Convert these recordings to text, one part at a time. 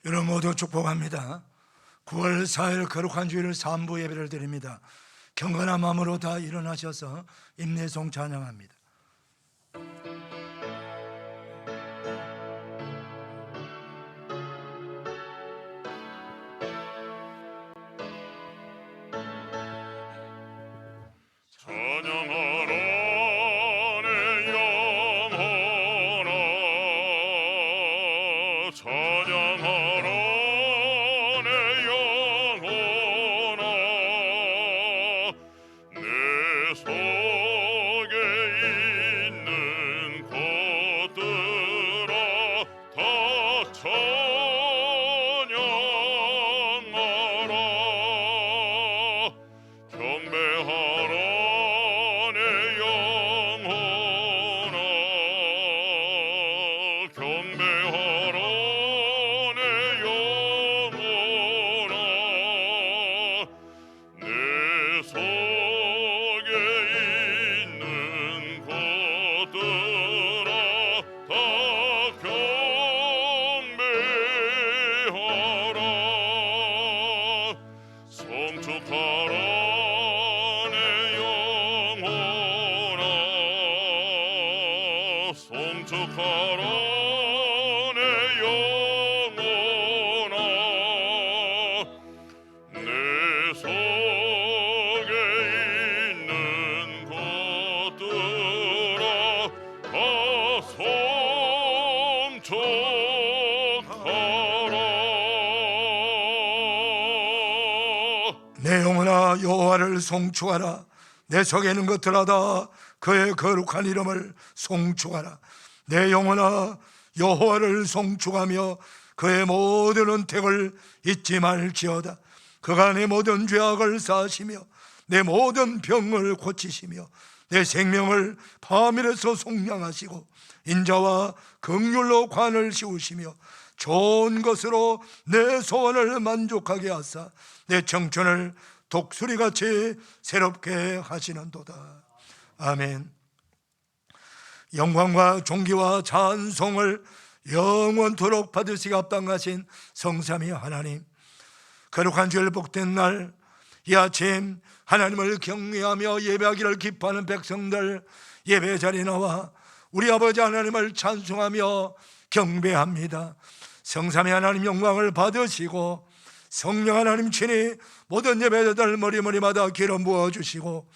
여러분 모두 축복합니다. 9월 4일 거룩한 주일 3부 예배를 드립니다. 경건한 마음으로 다 일어나셔서 임내송 찬양합니다. 내 영혼아 여호와를 송축하라. 내 속에 있는 것들아 다 그의 거룩한 이름을 송축하라. 내 영혼아 여호와를 송축하며 그의 모든 은택을 잊지 말지어다. 그가 내 모든 죄악을 사하시며 내 모든 병을 고치시며 내 생명을 파멸에서 속량하시고 인자와 긍휼로 관을 씌우시며 좋은 것으로 내 소원을 만족하게 하사 내 청춘을 독수리같이 새롭게 하시는도다. 아멘. 영광과 존귀와 찬송을 영원토록 받으시기 합당하신 성삼위 하나님, 거룩한 주일 복된 날 이 아침 하나님을 경외하며 예배하기를 기뻐하는 백성들 예배 자리에 나와 우리 아버지 하나님을 찬송하며 경배합니다. 성삼위 하나님 영광을 받으시고 성령 하나님 친히 모든 예배자들 머리마다 기름 부어주시고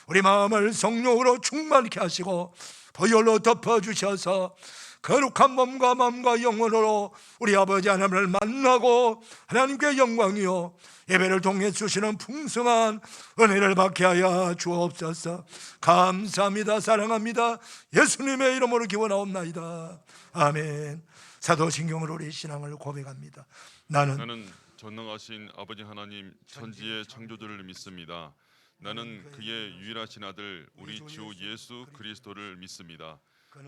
우리 마음을 성령으로 충만케 하시고 보혈로 덮어주셔서 거룩한 몸과 마음과 영혼으로 우리 아버지 하나님을 만나고 하나님께 영광이요 예배를 통해 주시는 풍성한 은혜를 받게 하여 주옵소서. 감사합니다. 사랑합니다. 예수님의 이름으로 기원하옵나이다. 아멘. 사도신경으로 우리 신앙을 고백합니다. 나는 전능하신 아버지 하나님 천지의 창조주를 믿습니다. 나는 그의 유일하신 아들 우리 주 예수 그리스도를 믿습니다.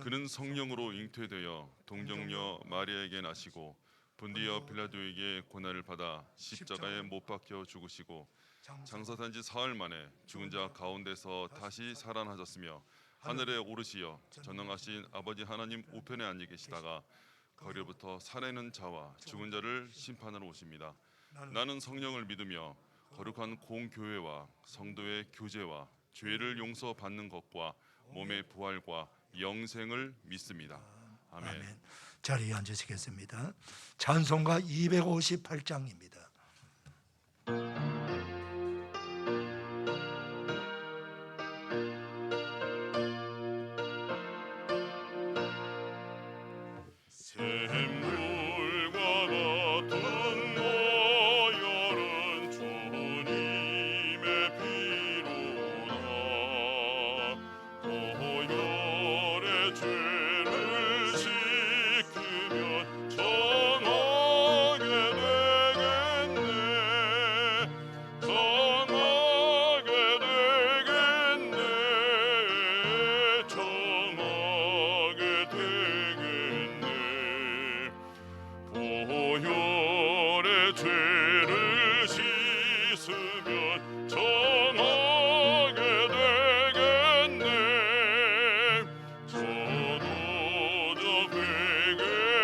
그는 성령으로 잉태되어 동정녀 마리아에게 나시고 본디어 빌라도에게 고난을 받아 십자가에 못 박혀 죽으시고 장사된 지 사흘 만에 죽은 자 가운데서 다시 살아나셨으며 하늘에 오르시어 전능하신 아버지 하나님 우편에 앉아 계시다가 거기로부터 살아있는 자와 죽은 자를 심판하러 오십니다. 나는 성령을 믿으며 거룩한 공교회와 성도의 교제와 죄를 용서받는 것과 몸의 부활과 영생을 믿습니다. 아멘. 아멘. 자리에 앉으시겠습니다. 찬송가 258장입니다. 저도 회개하고서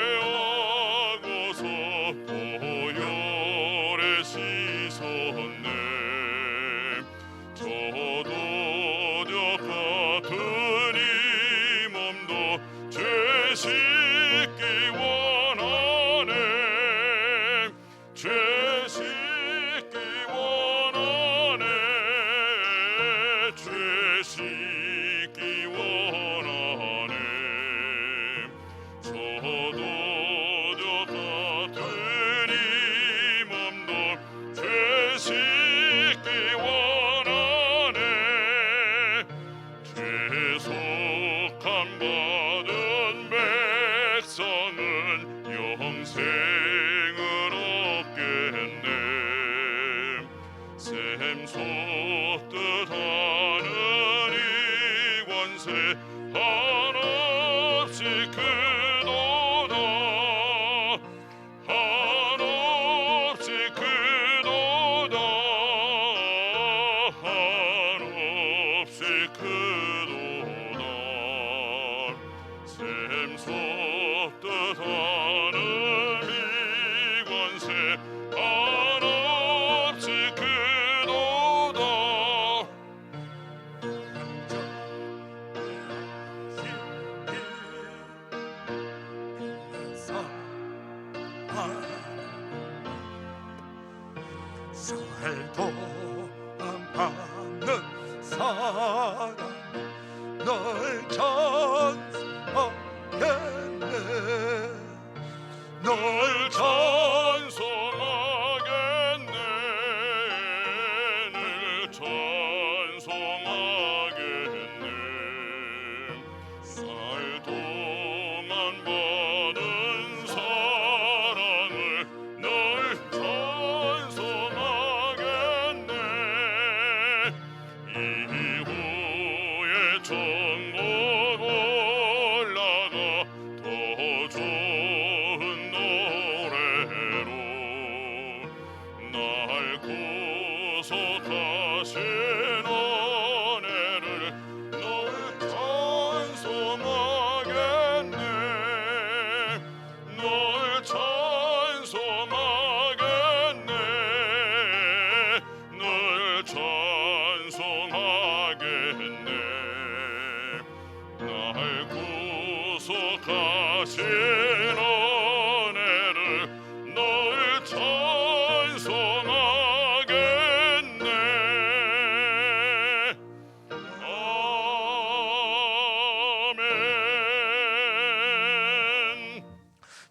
살도 받는 사랑 널 찬송하겠네 널 찬송하겠네 늘 찬송하겠네 살 동안 받은 사랑을 늘 찬송하겠네 이후에 천국 올라가 더 좋은 노래로 날 구속하신 은혜를 늘 찬송하겠네 늘 찬송하겠네 늘 찬송하겠네 날 구속하신 은혜를 늘 찬송하겠네 아멘.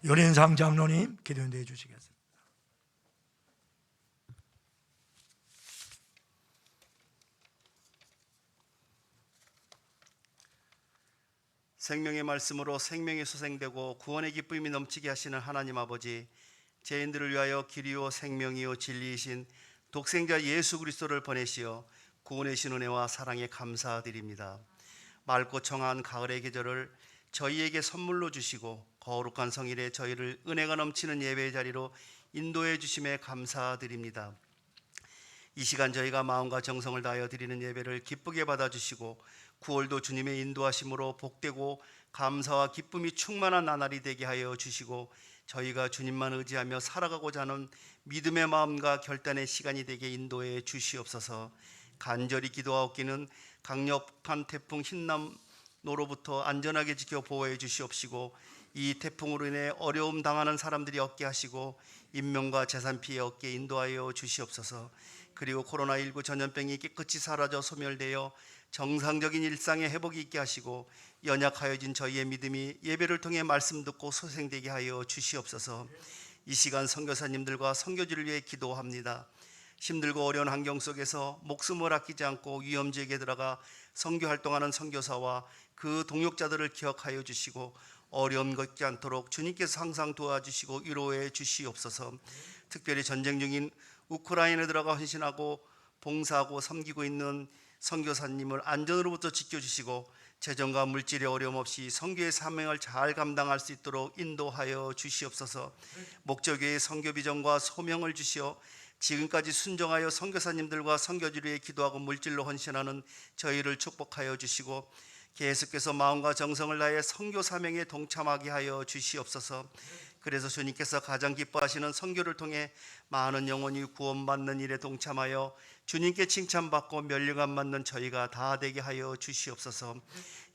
윤인상 장로님 기도 인도해 주시겠습니다. 생명의 말씀으로 생명이 소생되고 구원의 기쁨이 넘치게 하시는 하나님 아버지, 죄인들을 위하여 길이요 생명이요 진리이신 독생자 예수 그리스도를 보내시어 구원의 신 은혜와 사랑에 감사드립니다. 맑고 청한 가을의 계절을 저희에게 선물로 주시고 거룩한 성일에 저희를 은혜가 넘치는 예배의 자리로 인도해 주심에 감사드립니다. 이 시간 저희가 마음과 정성을 다하여 드리는 예배를 기쁘게 받아주시고 9월도 주님의 인도하심으로 복되고 감사와 기쁨이 충만한 나날이 되게 하여 주시고 저희가 주님만 의지하며 살아가고자 하는 믿음의 마음과 결단의 시간이 되게 인도해 주시옵소서. 간절히 기도하옵기는 강력한 태풍 흰남노로부터 안전하게 지켜 보호해 주시옵시고 이 태풍으로 인해 어려움 당하는 사람들이 없게 하시고 인명과 재산 피해 없게 인도하여 주시옵소서. 그리고 코로나19 전염병이 깨끗이 사라져 소멸되어 정상적인 일상의 회복이 있게 하시고 연약하여진 저희의 믿음이 예배를 통해 말씀 듣고 소생되게 하여 주시옵소서. 이 시간 선교사님들과 선교지를 위해 기도합니다. 힘들고 어려운 환경 속에서 목숨을 아끼지 않고 위험지역에 들어가 선교활동하는 선교사와 그 동역자들을 기억하여 주시고 어려움 겪지 않도록 주님께서 항상 도와주시고 위로해 주시옵소서. 특별히 전쟁 중인 우크라이나에 들어가 헌신하고 봉사하고 섬기고 있는 선교사님을 안전으로부터 지켜주시고 재정과 물질의 어려움 없이 선교의 사명을 잘 감당할 수 있도록 인도하여 주시옵소서. 목적교회의 선교 비전과 소명을 주시어 지금까지 순종하여 선교사님들과 선교지를 위해 기도하고 물질로 헌신하는 저희를 축복하여 주시고 계속해서 마음과 정성을 다해 선교 사명에 동참하게 하여 주시옵소서. 그래서 주님께서 가장 기뻐하시는 선교를 통해 많은 영혼이 구원받는 일에 동참하여 주님께 칭찬받고 멸류관 받는 저희가 다 되게 하여 주시옵소서.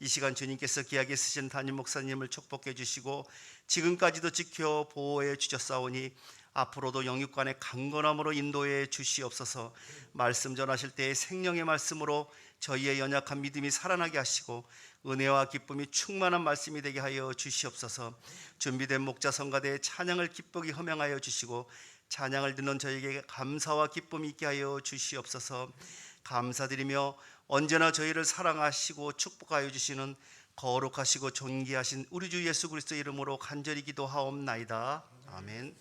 이 시간 주님께서 귀하게 쓰신 담임 목사님을 축복해 주시고 지금까지도 지켜 보호해 주셨사오니 앞으로도 영육간의 강건함으로 인도해 주시옵소서. 말씀 전하실 때의 생명의 말씀으로 저희의 연약한 믿음이 살아나게 하시고 은혜와 기쁨이 충만한 말씀이 되게 하여 주시옵소서. 준비된 목자 성가대의 찬양을 기쁘게 허명하여 주시고 찬양을 듣는 저에게 감사와 기쁨이 있게 하여 주시옵소서. 감사드리며 언제나 저희를 사랑하시고 축복하여 주시는 거룩하시고 존귀하신 우리 주 예수 그리스도 이름으로 간절히 기도하옵나이다. 아멘.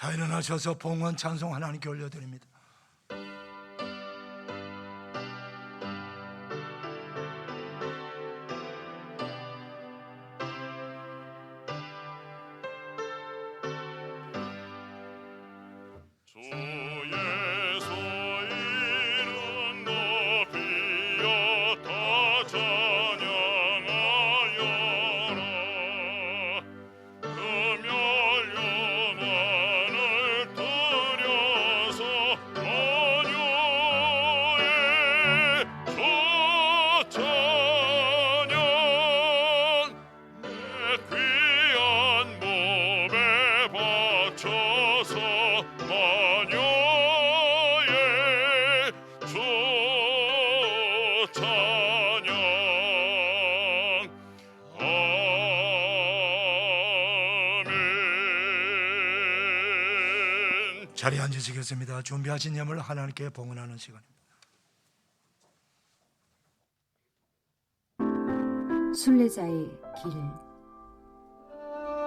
다 일어나셔서 봉헌 찬송 하나님께 올려드립니다. 자리에 앉으시겠습니다. 준비하신 예물 하나님께 봉헌하는 시간입니다. 순례자의 길.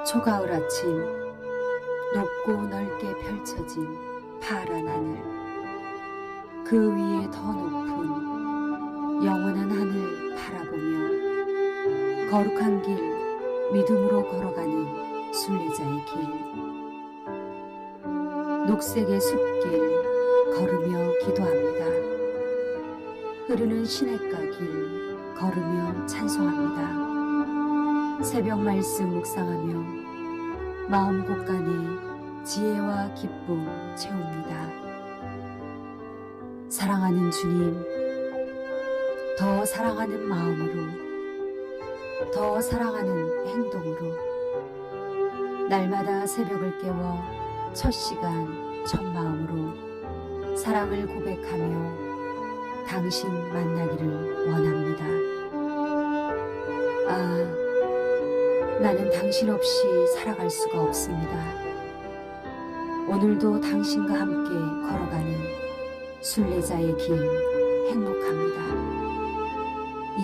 초가을 아침, 높고 넓게 펼쳐진 파란 하늘, 그 위에 더 높은 영원한 하늘 바라보며 거룩한 길, 믿음으로 걸어가는 순례자의 길. 녹색의 숲길 걸으며 기도합니다. 흐르는 시냇가 길 걸으며 찬송합니다. 새벽 말씀 묵상하며 마음 곳간에 지혜와 기쁨 채웁니다. 사랑하는 주님, 더 사랑하는 마음으로, 더 사랑하는 행동으로 날마다 새벽을 깨워 첫 시간 첫 마음으로 사랑을 고백하며 당신 만나기를 원합니다. 나는 당신 없이 살아갈 수가 없습니다. 오늘도 당신과 함께 걸어가는 순례자의 길 행복합니다.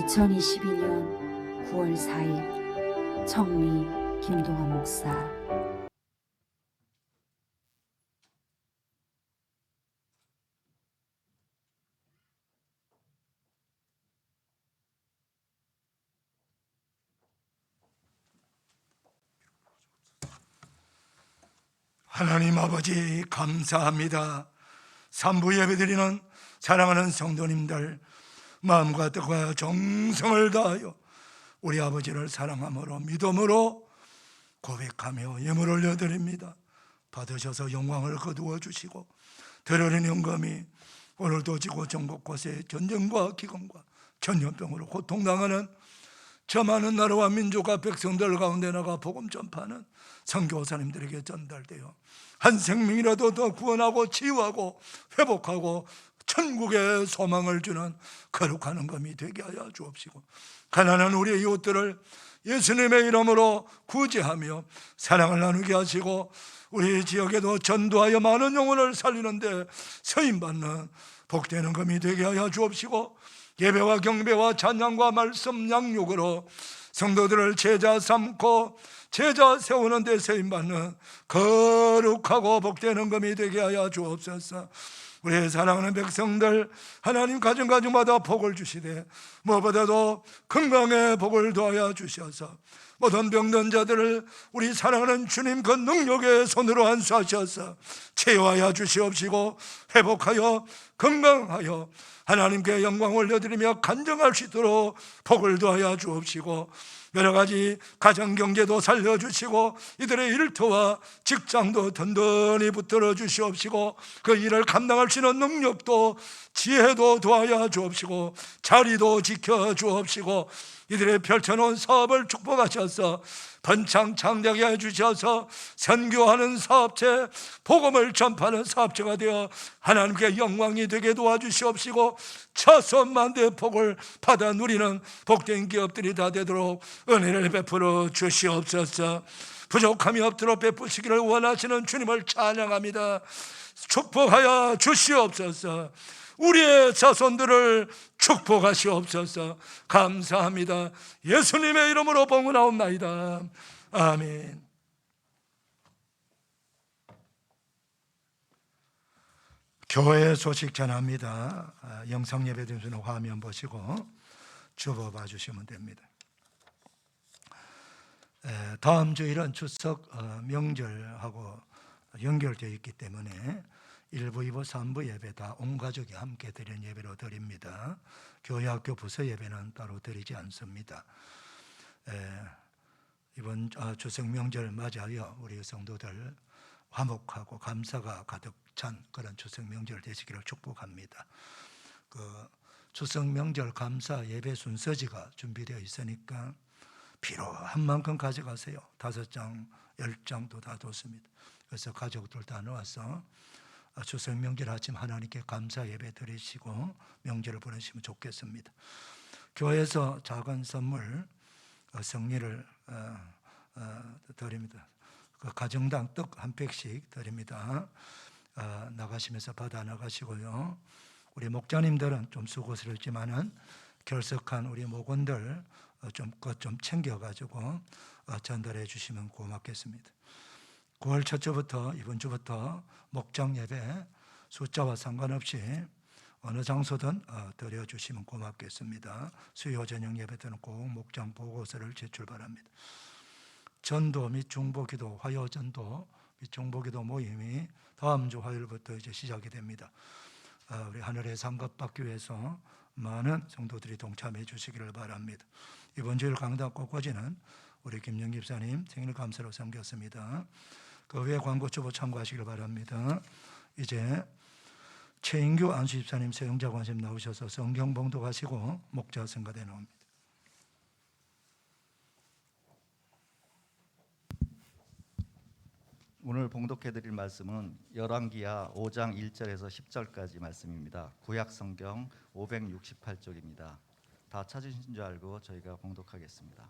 2022년 9월 4일 청리 김동환 목사. 하나님 아버지 감사합니다. 삼부 예배드리는 사랑하는 성도님들, 마음과 뜻과 정성을 다하여 우리 아버지를 사랑함으로 믿음으로 고백하며 예물 올려드립니다. 받으셔서 영광을 거두어 주시고 드러낸 영감이 오늘도 지구 전국 곳에 전쟁과 기근과 전염병으로 고통당하는 저 많은 나라와 민족과 백성들 가운데 나가 복음 전파하는 선교사님들에게 전달되어 한 생명이라도 더 구원하고 치유하고 회복하고 천국의 소망을 주는 거룩한 헌금이 되게 하여 주옵시고, 가난한 우리의 이웃들을 예수님의 이름으로 구제하며 사랑을 나누게 하시고, 우리 지역에도 전도하여 많은 영혼을 살리는데 서임받는 복된 헌금이 되게 하여 주옵시고, 예배와 경배와 찬양과 말씀 양육으로 성도들을 제자 삼고 제자 세우는 데 쓰임받는 거룩하고 복된 헌금이 되게 하여 주옵소서. 우리의 사랑하는 백성들, 하나님 가정가정마다 복을 주시되 무엇보다도 건강에 복을 더하여 주셔서 모든 병든 자들을 우리 사랑하는 주님 그 능력의 손으로 안수하셔서 치유하여 주시옵시고 회복하여 건강하여 하나님께 영광 올려드리며 간증할 수 있도록 복을 더하여 주옵시고, 여러 가지 가정경제도 살려주시고 이들의 일터와 직장도 든든히 붙들어 주시옵시고, 그 일을 감당할 수 있는 능력도 지혜도 더하여 주옵시고 자리도 지켜 주옵시고, 이들의 펼쳐놓은 사업을 축복하셔서 번창 창대하게 해주셔서 선교하는 사업체, 복음을 전파하는 사업체가 되어 하나님께 영광이 되게 도와주시옵시고, 천만대 복을 받아 누리는 복된 기업들이 다 되도록 은혜를 베풀어 주시옵소서. 부족함이 없도록 베푸시기를 원하시는 주님을 찬양합니다. 축복하여 주시옵소서. 우리의 자손들을 축복하시옵소서. 감사합니다. 예수님의 이름으로 봉헌하옵나이다. 아멘. 교회 소식 전합니다. 영상 예배 드리는 화면 보시고 주보봐 주시면 됩니다. 다음 주일은 추석 명절하고 연결되어 있기 때문에 1부, 2부, 3부 예배 다 온 가족이 함께 드리는 예배로 드립니다. 교회, 학교, 부서 예배는 따로 드리지 않습니다. 이번 추석 명절 맞아요. 우리 성도들 화목하고 감사가 가득 찬 그런 추석 명절 되시기를 축복합니다. 그 추석 명절 감사 예배 순서지가 준비되어 있으니까 필요한 만큼 가져가세요. 5장, 10장도 다 좋습니다. 그래서 가족들 다 나와서 추석 명절 아침 하나님께 감사 예배 드리시고 명절을 보내시면 좋겠습니다. 교회에서 작은 선물 성리를 드립니다. 그 가정당 떡 한 팩씩 드립니다. 나가시면서 받아 나가시고요. 우리 목자님들은 좀 수고스럽지만은 결석한 우리 목원들 좀 챙겨가지고 전달해 주시면 고맙겠습니다. 9월 첫 주부터 이번 주부터 목장 예배 숫자와 상관없이 어느 장소든 드려주시면 고맙겠습니다. 수요 저녁 예배 때는 꼭 목장 보고서를 제출 바랍니다. 전도 및 중보기도, 화요전도 및 중보기도 모임이 다음 주 화요일부터 이제 시작이 됩니다. 우리 하늘의 상급 받기 위해서 많은 성도들이 동참해 주시기를 바랍니다. 이번 주일 강단 꽃꽂이는 우리 김영 집사님 생일 감사로 섬겼습니다. 그 외에 광고 주보 참고하시길 바랍니다. 이제 최인규 안수 집사님 세용자 관심 나오셔서 성경 봉독하시고 목자 성가대 나옵니다. 오늘 봉독해드릴 말씀은 열왕기하 5장 1절에서 10절까지 말씀입니다. 구약 성경 568쪽입니다. 다 찾으신 줄 알고 저희가 봉독하겠습니다.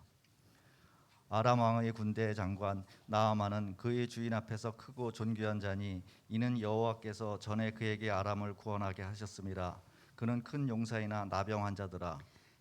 아람 왕의 군대 장관 나아만은 그의 주인 앞에서 크고 존귀한 자니 이는 여호와께서 전에 그에게 아람을 구원하게 하셨음이라. 그는 큰 용사이나 나병 환자더라.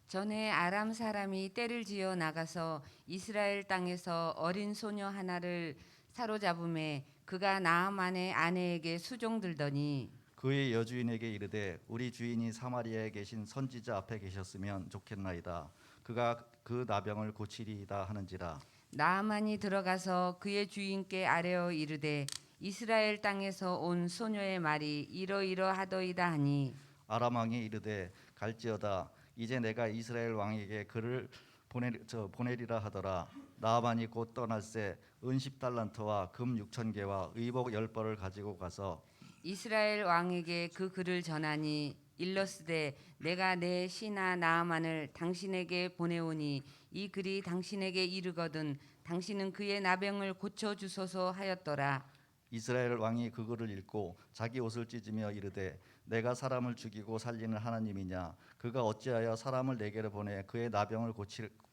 전에 아람 사람이 떼를 지어 나가서 이스라엘 땅에서 어린 소녀 하나를 사로잡음에 그가 나아만의 아내에게 수종들더니 그의 여주인에게 이르되 우리 주인이 사마리아에 계신 선지자 앞에 계셨으면 좋겠나이다. 그가 그 나병을 고치리이다 하는지라. 나아만이 들어가서 그의 주인께 아뢰어 이르되 이스라엘 땅에서 온 소녀의 말이 이러이러하더이다 하니 아람 왕이 이르되 갈지어다. 이제 내가 이스라엘 왕에게 그를 보내리라 하더라. 나아만이 곧 떠날새 은 10달란트와 금 6,000개와 의복 10벌을 가지고 가서 이스라엘 왕에게 그 글을 전하니 일러스되 내가 내 신하 나아만을 당신에게 보내오니 이 글이 당신에게 이르거든 당신은 그의 나병을 고쳐 주소서 하였더라. 이스라엘 왕이 그 글을 읽고 자기 옷을 찢으며 이르되 내가 사람을 죽이고 살리는 하나님이냐. 그가 어찌하여 사람을 내게로 보내 그의 나병을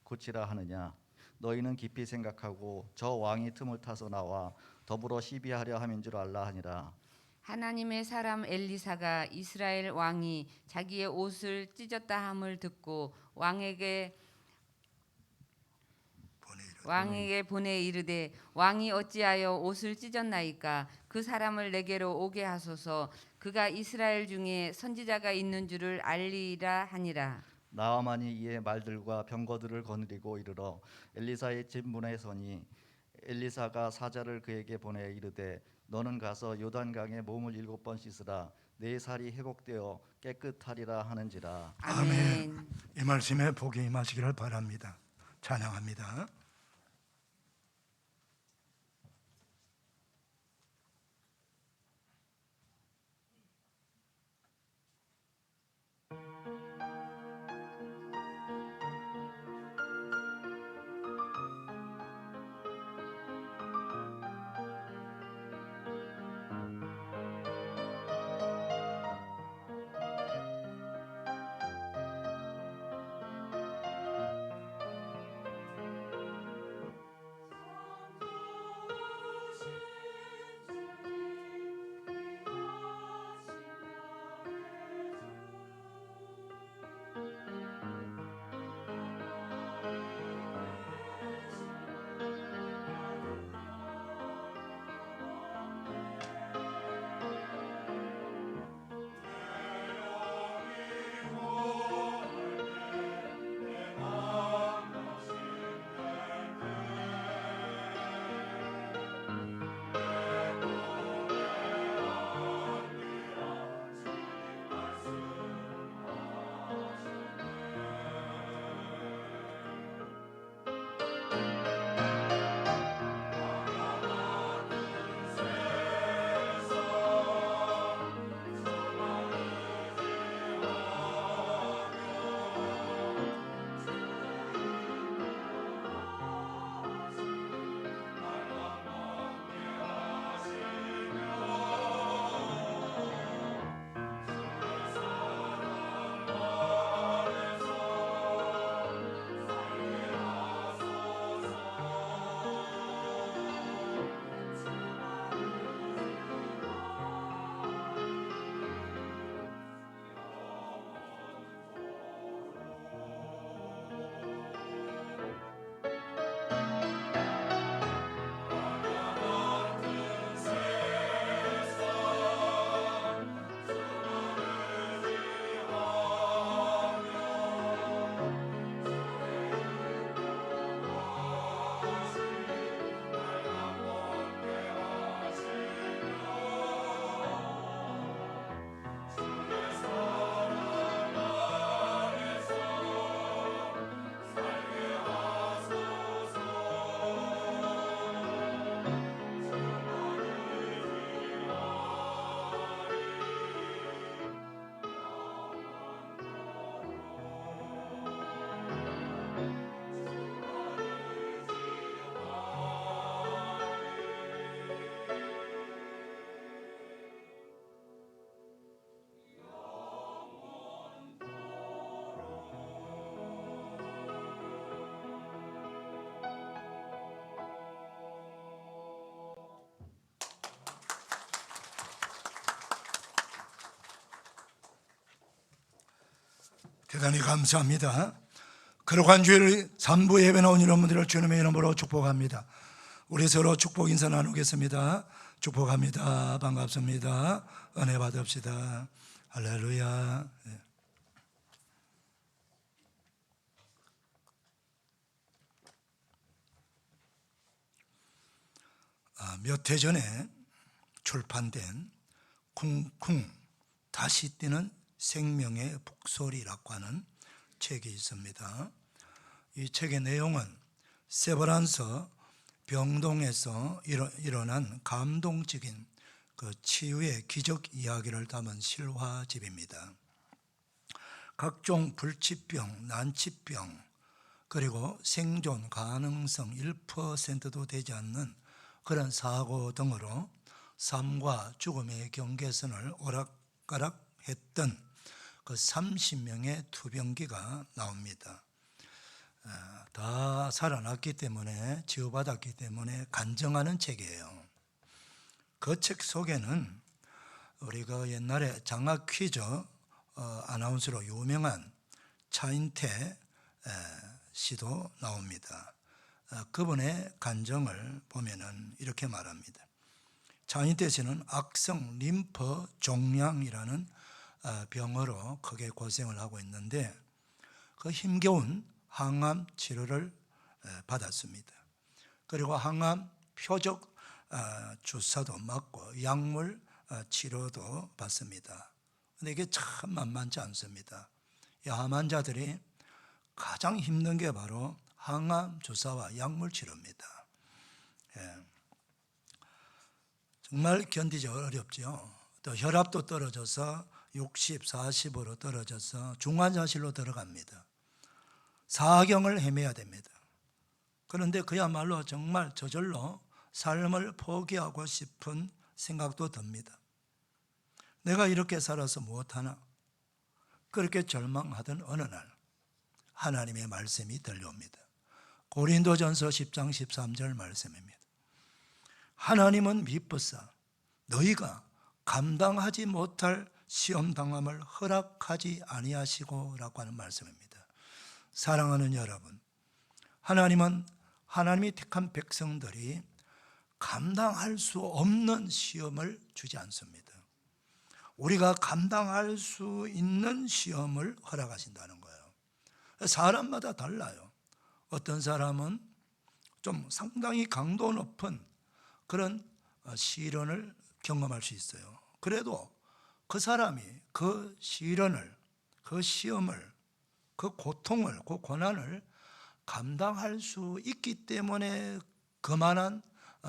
고치라 하느냐. 너희는 깊이 생각하고 저 왕이 틈을 타서 나와 더불어 시비하려 함인 줄 알라 하니라. 하나님의 사람 엘리사가 이스라엘 왕이 자기의 옷을 찢었다 함을 듣고 왕에게 보내 이르되 왕이 어찌하여 옷을 찢었나이까. 그 사람을 내게로 오게 하소서. 그가 이스라엘 중에 선지자가 있는 줄을 알리라 하니라. 나아만이 이에 말들과 병거들을 거느리고 이르러 엘리사의 집 문에 서니 엘리사가 사자를 그에게 보내 이르되 너는 가서 요단강에 몸을 7번 씻으라. 내 살이 회복되어 깨끗하리라 하는지라. 아멘. 이 말씀에 복이 임하시기를 바랍니다. 찬양합니다. 대단히 감사합니다. 거룩한 주일 3부 예배 나온 여러분들을 주님의 이름으로 축복합니다. 우리 서로 축복 인사 나누겠습니다. 축복합니다. 반갑습니다. 은혜 받읍시다. 할렐루야. 몇 해 전에 출판된 쿵쿵 다시 뛰는 생명의 북소리라고 하는 책이 있습니다. 이 책의 내용은 세브란스 병동에서 일어난 감동적인 그 치유의 기적 이야기를 담은 실화집입니다. 각종 불치병, 난치병, 그리고 생존 가능성 1%도 되지 않는 그런 사고 등으로 삶과 죽음의 경계선을 오락가락했던 그 30명의 투병기가 나옵니다. 다 살아났기 때문에, 치유받았기 때문에 간증하는 책이에요. 그 책 속에는 우리가 옛날에 장학 퀴즈 아나운서로 유명한 차인태 씨도 나옵니다. 그분의 간증을 보면은 이렇게 말합니다. 차인태 씨는 악성 림프 종양이라는 병으로 크게 고생을 하고 있는데 그 힘겨운 항암 치료를 받았습니다. 그리고 항암 표적 주사도 맞고 약물 치료도 받습니다. 근데 이게 참 만만치 않습니다. 이 암 환자들이 가장 힘든 게 바로 항암 주사와 약물 치료입니다. 정말 견디기 어렵죠. 또 혈압도 떨어져서 60, 40으로 떨어져서 중환자실로 들어갑니다. 사경을 헤매야 됩니다. 그런데 그야말로 정말 저절로 삶을 포기하고 싶은 생각도 듭니다. 내가 이렇게 살아서 무엇하나? 그렇게 절망하던 어느 날 하나님의 말씀이 들려옵니다. 고린도전서 10장 13절 말씀입니다. 하나님은 미쁘사 너희가 감당하지 못할 시험당함을 허락하지 아니하시고 라고 하는 말씀입니다. 사랑하는 여러분, 하나님은 하나님이 택한 백성들이 감당할 수 없는 시험을 주지 않습니다. 우리가 감당할 수 있는 시험을 허락하신다는 거예요. 사람마다 달라요. 어떤 사람은 좀 상당히 강도 높은 그런 시련을 경험할 수 있어요. 그래도 그 사람이 그 시련을, 그 시험을, 그 고통을, 그 고난을 감당할 수 있기 때문에 그만한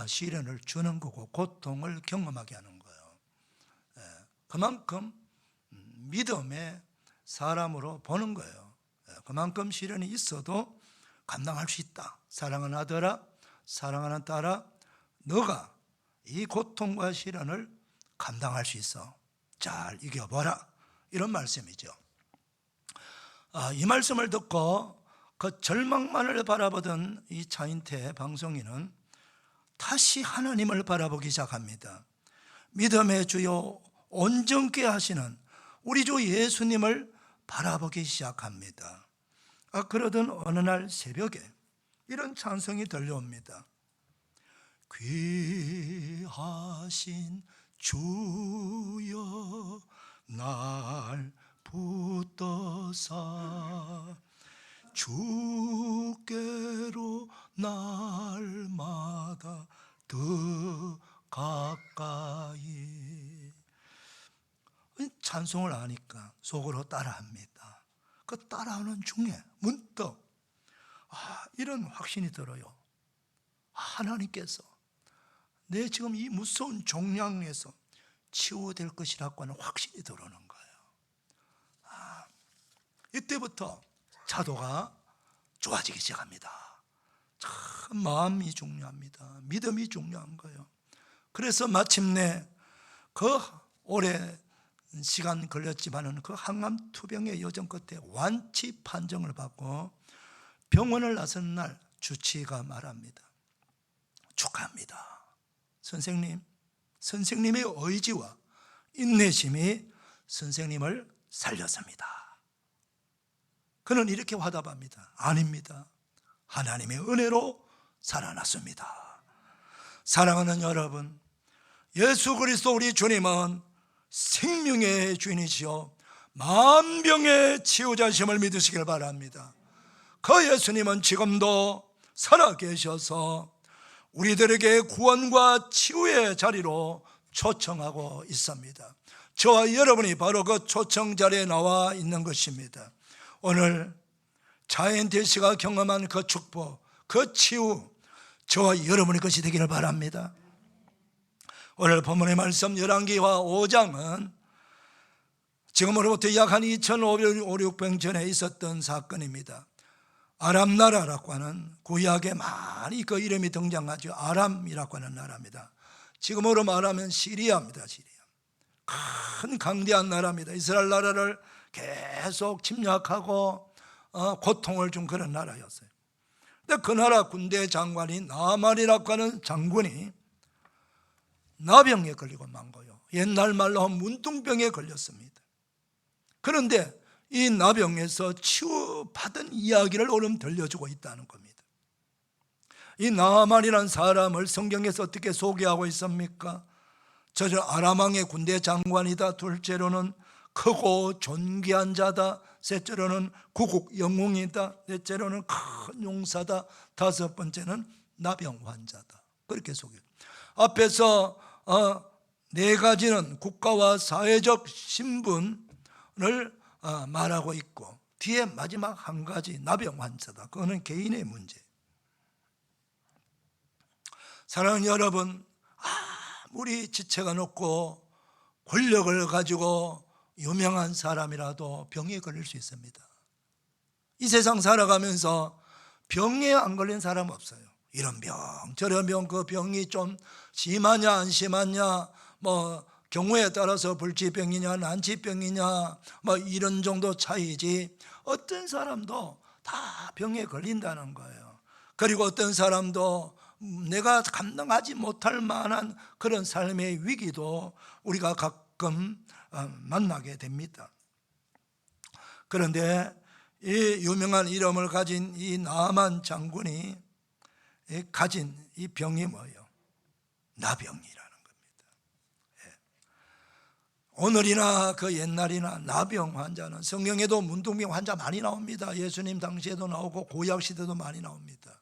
시련을 주는 거고 고통을 경험하게 하는 거예요. 그만큼 믿음의 사람으로 보는 거예요. 그만큼 시련이 있어도 감당할 수 있다. 사랑하는 아들아, 사랑하는 딸아, 너가 이 고통과 시련을 감당할 수 있어. 잘 이겨보라. 이런 말씀이죠. 이 말씀을 듣고 그 절망만을 바라보던 이 차인태 방송인은 다시 하나님을 바라보기 시작합니다. 믿음의 주요 온전케 하시는 우리 주 예수님을 바라보기 시작합니다. 그러던 어느 날 새벽에 이런 찬송이 들려옵니다. 귀하신 주여 날 붙드사 주께로 날마다 더 가까이. 찬송을 하니까 속으로 따라합니다. 그 따라하는 중에 문득 이런 확신이 들어요. 하나님께서 내 지금 이 무서운 종양에서 치유될 것이라고 하는 확신이 들어오는 거예요. 이때부터 차도가 좋아지기 시작합니다. 참 마음이 중요합니다. 믿음이 중요한 거예요. 그래서 마침내 그 오래 시간 걸렸지만은 그 항암 투병의 여정 끝에 완치 판정을 받고 병원을 나선 날 주치의가 말합니다. 축하합니다. 선생님의 의지와 인내심이 선생님을 살렸습니다. 그는 이렇게 화답합니다. 아닙니다. 하나님의 은혜로 살아났습니다. 사랑하는 여러분, 예수 그리스도 우리 주님은 생명의 주인이시요 만병의 치유자심을 믿으시길 바랍니다. 그 예수님은 지금도 살아계셔서 우리들에게 구원과 치유의 자리로 초청하고 있습니다. 저와 여러분이 바로 그 초청 자리에 나와 있는 것입니다. 오늘 자연태 씨가 경험한 그 축복, 그 치유, 저와 여러분의 것이 되기를 바랍니다. 오늘 본문의 말씀 열왕기하 5장은 지금으로부터 약 한 2500 전에 있었던 사건입니다. 아람 나라라고 하는 구약에 많이 그 이름이 등장하죠. 아람이라고 하는 나라입니다. 지금으로 말하면 시리아입니다. 시리아. 큰 강대한 나라입니다. 이스라엘 나라를 계속 침략하고 고통을 준 그런 나라였어요. 근데 그 나라 군대 장관이 나만이라고 하는 장군이 나병에 걸리고 만 거예요. 옛날 말로 하면 문둥병에 걸렸습니다. 그런데 이 나병에서 치유받은 이야기를 오늘 들려주고 있다는 겁니다. 이 나만이라는 사람을 성경에서 어떻게 소개하고 있습니까? 저저 아람왕의 군대 장관이다. 둘째로는 크고 존귀한 자다. 셋째로는 구국 영웅이다. 넷째로는 큰 용사다. 다섯 번째는 나병 환자다. 그렇게 소개해요. 앞에서 네 가지는 국가와 사회적 신분을 말하고 있고, 뒤에 마지막 한 가지 나병 환자다. 그거는 개인의 문제. 사랑하는 여러분, 아무리 지체가 높고 권력을 가지고 유명한 사람이라도 병에 걸릴 수 있습니다. 이 세상 살아가면서 병에 안 걸린 사람 없어요. 이런 병 저런 병, 그 병이 좀 심하냐 안 심하냐, 뭐 경우에 따라서 불치병이냐 난치병이냐 뭐 이런 정도 차이지, 어떤 사람도 다 병에 걸린다는 거예요. 그리고 어떤 사람도 내가 감당하지 못할 만한 그런 삶의 위기도 우리가 가끔 만나게 됩니다. 그런데 이 유명한 이름을 가진 이 나만 장군이 가진 이 병이 뭐예요? 나병이라는 겁니다. 오늘이나 그 옛날이나 나병 환자는 성경에도 문둥병 환자 많이 나옵니다. 예수님 당시에도 나오고 구약 시대도 많이 나옵니다.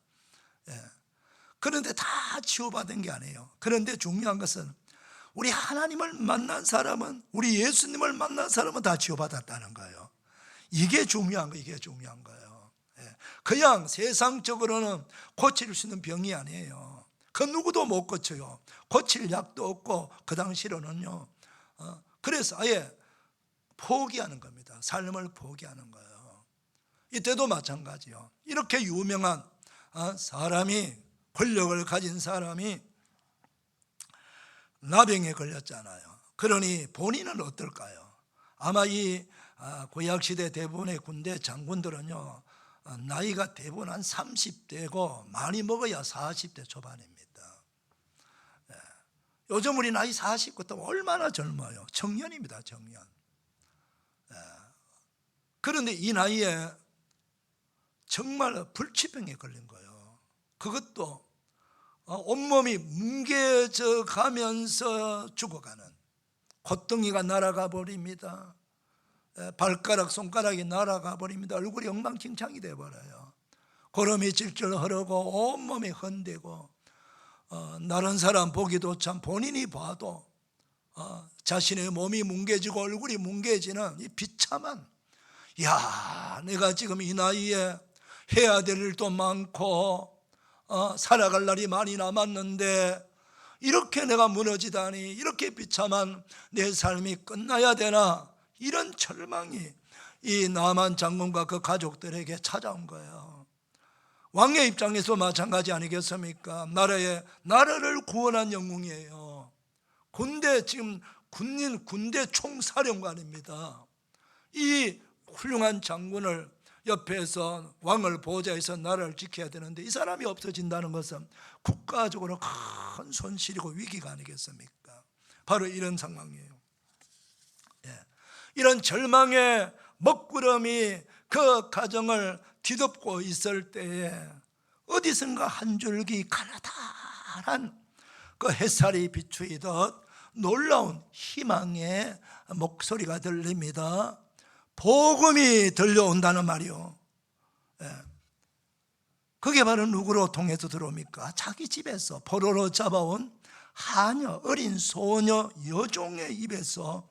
그런데 다 치유받은 게 아니에요. 그런데 중요한 것은 우리 하나님을 만난 사람은, 우리 예수님을 만난 사람은 다 치유받았다는 거예요. 이게 중요한 거예요. 이게 중요한 거예요. 그냥 세상적으로는 고칠 수 있는 병이 아니에요. 그 누구도 못 고쳐요. 고칠 약도 없고 그 당시로는요. 그래서 아예 포기하는 겁니다. 삶을 포기하는 거예요. 이때도 마찬가지요. 이렇게 유명한 사람이, 권력을 가진 사람이 나병에 걸렸잖아요. 그러니 본인은 어떨까요? 아마 이 구약시대 대부분의 군대 장군들은요, 나이가 대부분 한 30대고 많이 먹어야 40대 초반입니다. 요즘 우리 나이 40부터 얼마나 젊어요. 청년입니다. 청년. 그런데 이 나이에 정말 불치병에 걸린 거예요. 그것도 온몸이 뭉개져 가면서 죽어가는, 콧등이가 날아가 버립니다. 발가락, 손가락이 날아가 버립니다. 얼굴이 엉망진창이 돼버려요. 고름이 질질 흐르고 온몸이 흔들고, 다른 사람 보기도 참, 본인이 봐도 자신의 몸이 뭉개지고 얼굴이 뭉개지는 이 비참한, 야, 내가 지금 이 나이에 해야 될 일도 많고 살아갈 날이 많이 남았는데 이렇게 내가 무너지다니, 이렇게 비참한 내 삶이 끝나야 되나, 이런 절망이 이 나만 장군과 그 가족들에게 찾아온 거예요. 왕의 입장에서 마찬가지 아니겠습니까? 나라를 구원한 영웅이에요. 지금 군대 총사령관입니다. 이 훌륭한 장군을 옆에서, 왕을 보좌해서 나라를 지켜야 되는데 이 사람이 없어진다는 것은 국가적으로 큰 손실이고 위기가 아니겠습니까? 바로 이런 상황이에요. 이런 절망의 먹구름이 그 가정을 뒤덮고 있을 때에 어디선가 한 줄기 가나다란 그 햇살이 비추이듯 놀라운 희망의 목소리가 들립니다. 복음이 들려온다는 말이요. 그게 바로 누구로 통해서 들어옵니까? 자기 집에서 포로로 잡아온 하녀, 어린 소녀, 여종의 입에서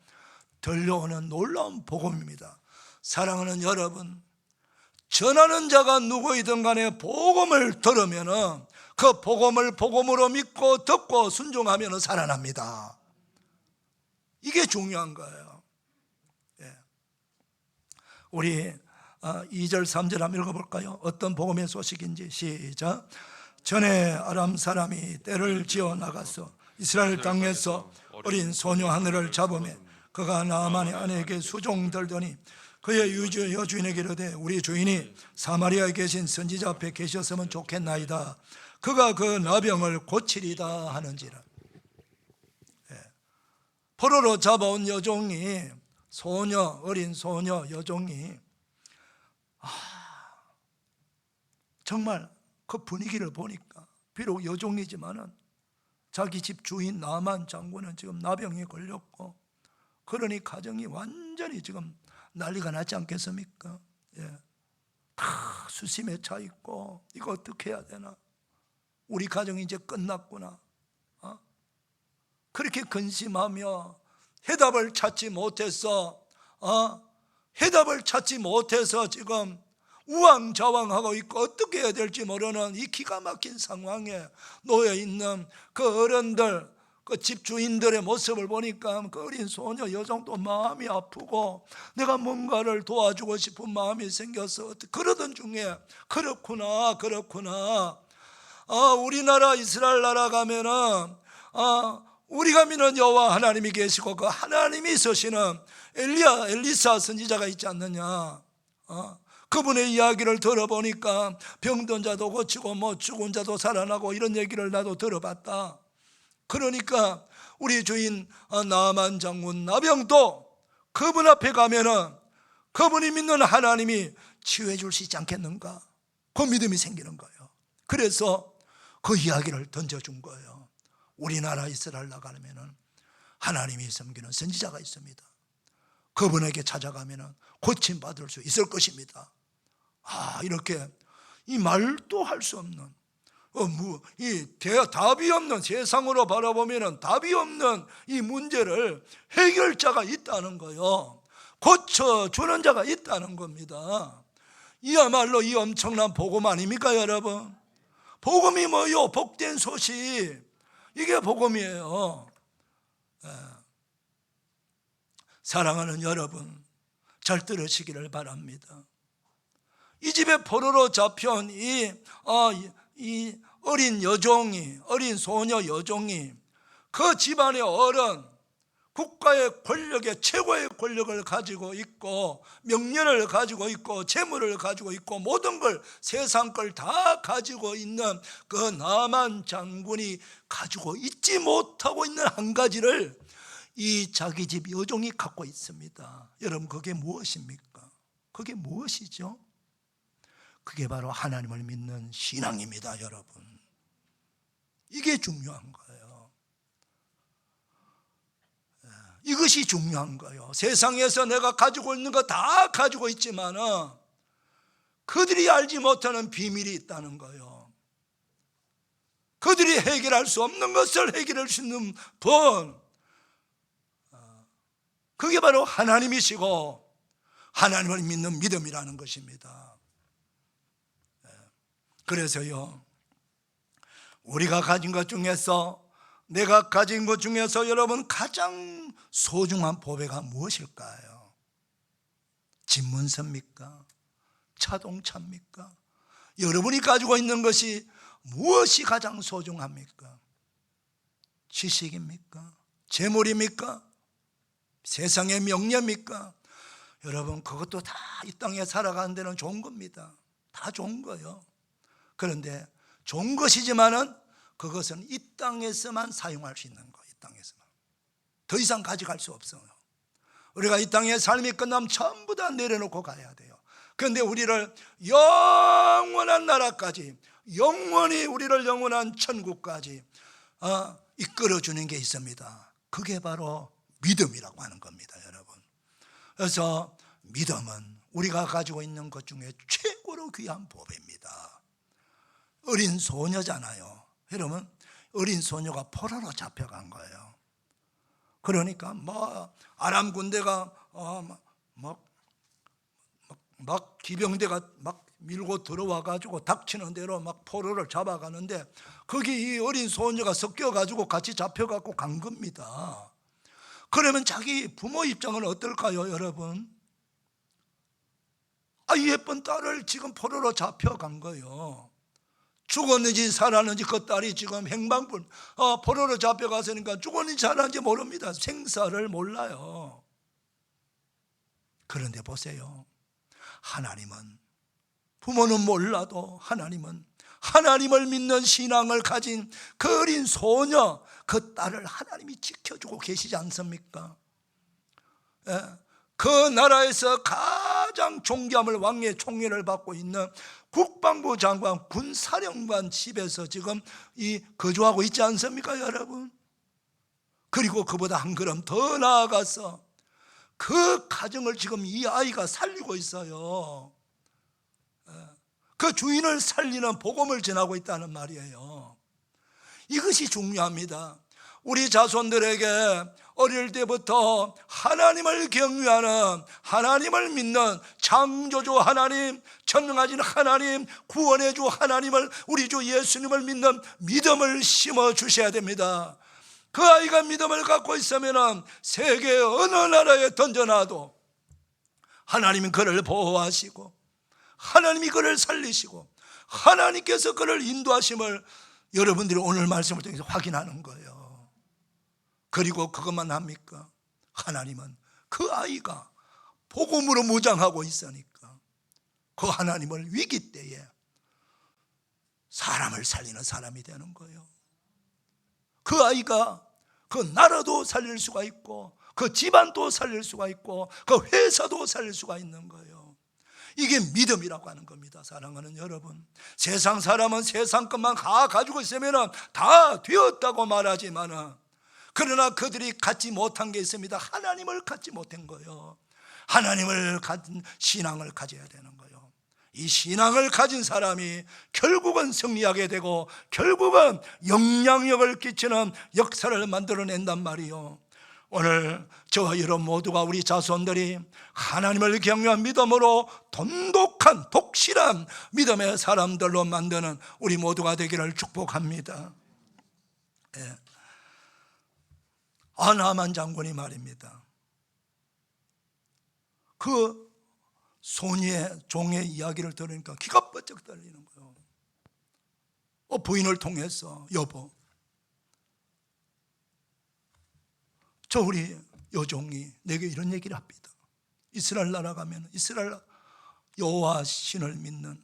들려오는 놀라운 복음입니다. 사랑하는 여러분, 전하는 자가 누구이든 간에 복음을 들으면 그 복음을 복음으로 믿고 듣고 순종하면 살아납니다. 이게 중요한 거예요. 우리 2절 3절 한번 읽어볼까요? 어떤 복음의 소식인지. 시작. 전에 아람 사람이 떼를 지어 나가서 이스라엘 땅에서 어린 소녀 하늘을 잡으며 그가 나아만의 아내에게 수종들더니 그의 여주인에게 이르되 우리 주인이 사마리아에 계신 선지자 앞에 계셨으면 좋겠나이다. 그가 그 나병을 고치리다 하는지라. 포로로 잡아온 여종이, 소녀, 어린 소녀 여종이 정말 그 분위기를 보니까 비록 여종이지만은 자기 집 주인 나만 장군은 지금 나병에 걸렸고, 그러니 가정이 완전히 지금 난리가 났지 않겠습니까? 다 수심에 차 있고 이거 어떻게 해야 되나? 우리 가정이 이제 끝났구나. 그렇게 근심하며 해답을 찾지 못해서 지금 우왕좌왕하고 있고 어떻게 해야 될지 모르는 이 기가 막힌 상황에 놓여 있는 그 어른들, 그 집주인들의 모습을 보니까 그 어린 소녀 여종도 마음이 아프고 내가 뭔가를 도와주고 싶은 마음이 생겨서 그러던 중에 그렇구나 우리나라 이스라엘 나라 가면은 우리가 믿는 여호와 하나님이 계시고 그 하나님이 있으시는 엘리사 선지자가 있지 않느냐. 그분의 이야기를 들어보니까 병든 자도 고치고 죽은 자도 살아나고 이런 얘기를 나도 들어봤다. 그러니까 우리 주인 나만 장군 나병도 그분 앞에 가면은 그분이 믿는 하나님이 치유해 줄 수 있지 않겠는가? 그 믿음이 생기는 거예요. 그래서 그 이야기를 던져준 거예요. 우리나라 이스라엘 나가면은 하나님이 섬기는 선지자가 있습니다. 그분에게 찾아가면은 고침 받을 수 있을 것입니다. 이렇게 이 말도 할 수 없는 답이 없는, 세상으로 바라보면은 답이 없는 이 문제를 해결자가 있다는 거요. 고쳐주는 자가 있다는 겁니다. 이야말로 이 엄청난 복음 아닙니까, 여러분? 복음이 뭐요? 복된 소식. 이게 복음이에요. 사랑하는 여러분, 잘 들으시기를 바랍니다. 이 집에 포로로 잡혀온 이 어린 여종이, 어린 소녀 여종이 그 집안의 어른, 국가의 권력의 최고의 권력을 가지고 있고 명예를 가지고 있고 재물을 가지고 있고 모든 걸, 세상 걸 다 가지고 있는 그 나만 장군이 가지고 있지 못하고 있는 한 가지를 이 자기 집 여종이 갖고 있습니다. 여러분, 그게 무엇입니까? 그게 무엇이죠? 그게 바로 하나님을 믿는 신앙입니다, 여러분. 이게 중요한 거예요. 이것이 중요한 거예요. 세상에서 내가 가지고 있는 거 다 가지고 있지만은 그들이 알지 못하는 비밀이 있다는 거예요. 그들이 해결할 수 없는 것을 해결할 수 있는 분, 그게 바로 하나님이시고 하나님을 믿는 믿음이라는 것입니다. 그래서요, 우리가 가진 것 중에서, 내가 가진 것 중에서 여러분 가장 소중한 보배가 무엇일까요? 집문서입니까? 자동차입니까? 여러분이 가지고 있는 것이 무엇이 가장 소중합니까? 지식입니까? 재물입니까? 세상의 명예입니까? 여러분, 그것도 다 이 땅에 살아가는 데는 좋은 겁니다. 다 좋은 거예요. 그런데 좋은 것이지만은 그것은 이 땅에서만 사용할 수 있는 거예요. 이 땅에서만. 더 이상 가져갈 수 없어요. 우리가 이 땅의 삶이 끝나면 전부 다 내려놓고 가야 돼요. 그런데 우리를 영원한 나라까지, 영원히 우리를 영원한 천국까지 이끌어주는 게 있습니다. 그게 바로 믿음이라고 하는 겁니다, 여러분. 그래서 믿음은 우리가 가지고 있는 것 중에 최고로 귀한 보배입니다. 어린 소녀잖아요. 여러분, 어린 소녀가 포로로 잡혀간 거예요. 그러니까 아람 군대가 막 기병대가 막 밀고 들어와 가지고 닥치는 대로 막 포로를 잡아가는데 거기 이 어린 소녀가 섞여 가지고 같이 잡혀 갖고 간 겁니다. 그러면 자기 부모 입장은 어떨까요, 여러분? 이 예쁜 딸을 지금 포로로 잡혀간 거예요. 죽었는지 살았는지 그 딸이 지금 행방불, 포로로 잡혀갔으니까 죽었는지 살았는지 모릅니다. 생사를 몰라요. 그런데 보세요, 하나님은, 부모는 몰라도 하나님은 하나님을 믿는 신앙을 가진 그 어린 소녀, 그 딸을 하나님이 지켜주고 계시지 않습니까? 그 나라에서 가장 존귀함을, 왕의 총애를 받고 있는 국방부 장관, 군사령관 집에서 지금 거주하고 있지 않습니까, 여러분? 그리고 그보다 한 걸음 더 나아가서 그 가정을 지금 이 아이가 살리고 있어요. 그 주인을 살리는 복음을 전하고 있다는 말이에요. 이것이 중요합니다. 우리 자손들에게 어릴 때부터 하나님을 경외하는, 하나님을 믿는 창조주 하나님, 전능하신 하나님, 구원의 주 하나님을, 우리 주 예수님을 믿는 믿음을 심어 주셔야 됩니다. 그 아이가 믿음을 갖고 있으면 세계 어느 나라에 던져놔도 하나님은 그를 보호하시고 하나님이 그를 살리시고 하나님께서 그를 인도하심을 여러분들이 오늘 말씀을 통해서 확인하는 거예요. 그리고 그것만 합니까? 하나님은 그 아이가 복음으로 무장하고 있으니까 그 하나님을 위기 때에 사람을 살리는 사람이 되는 거예요. 그 아이가 그 나라도 살릴 수가 있고 그 집안도 살릴 수가 있고 그 회사도 살릴 수가 있는 거예요. 이게 믿음이라고 하는 겁니다. 사랑하는 여러분, 세상 사람은 세상 것만 다 가지고 있으면 다 되었다고 말하지만, 그러나 그들이 갖지 못한 게 있습니다. 하나님을 갖지 못한 거예요. 하나님을 가진 신앙을 가져야 되는 거예요. 이 신앙을 가진 사람이 결국은 승리하게 되고 결국은 영향력을 끼치는 역사를 만들어낸단 말이에요. 오늘 저와 여러분 모두가, 우리 자손들이 하나님을 경외한 믿음으로 돈독한 독실한 믿음의 사람들로 만드는 우리 모두가 되기를 축복합니다. 나만 장군이 말입니다, 그 소녀의 종의 이야기를 들으니까 기가 번쩍 떨리는 거예요. 부인을 통해서, 여보, 저 우리 여종이 내게 이런 얘기를 합니다. 이스라엘 나라 가면 이스라엘 여호와 신을 믿는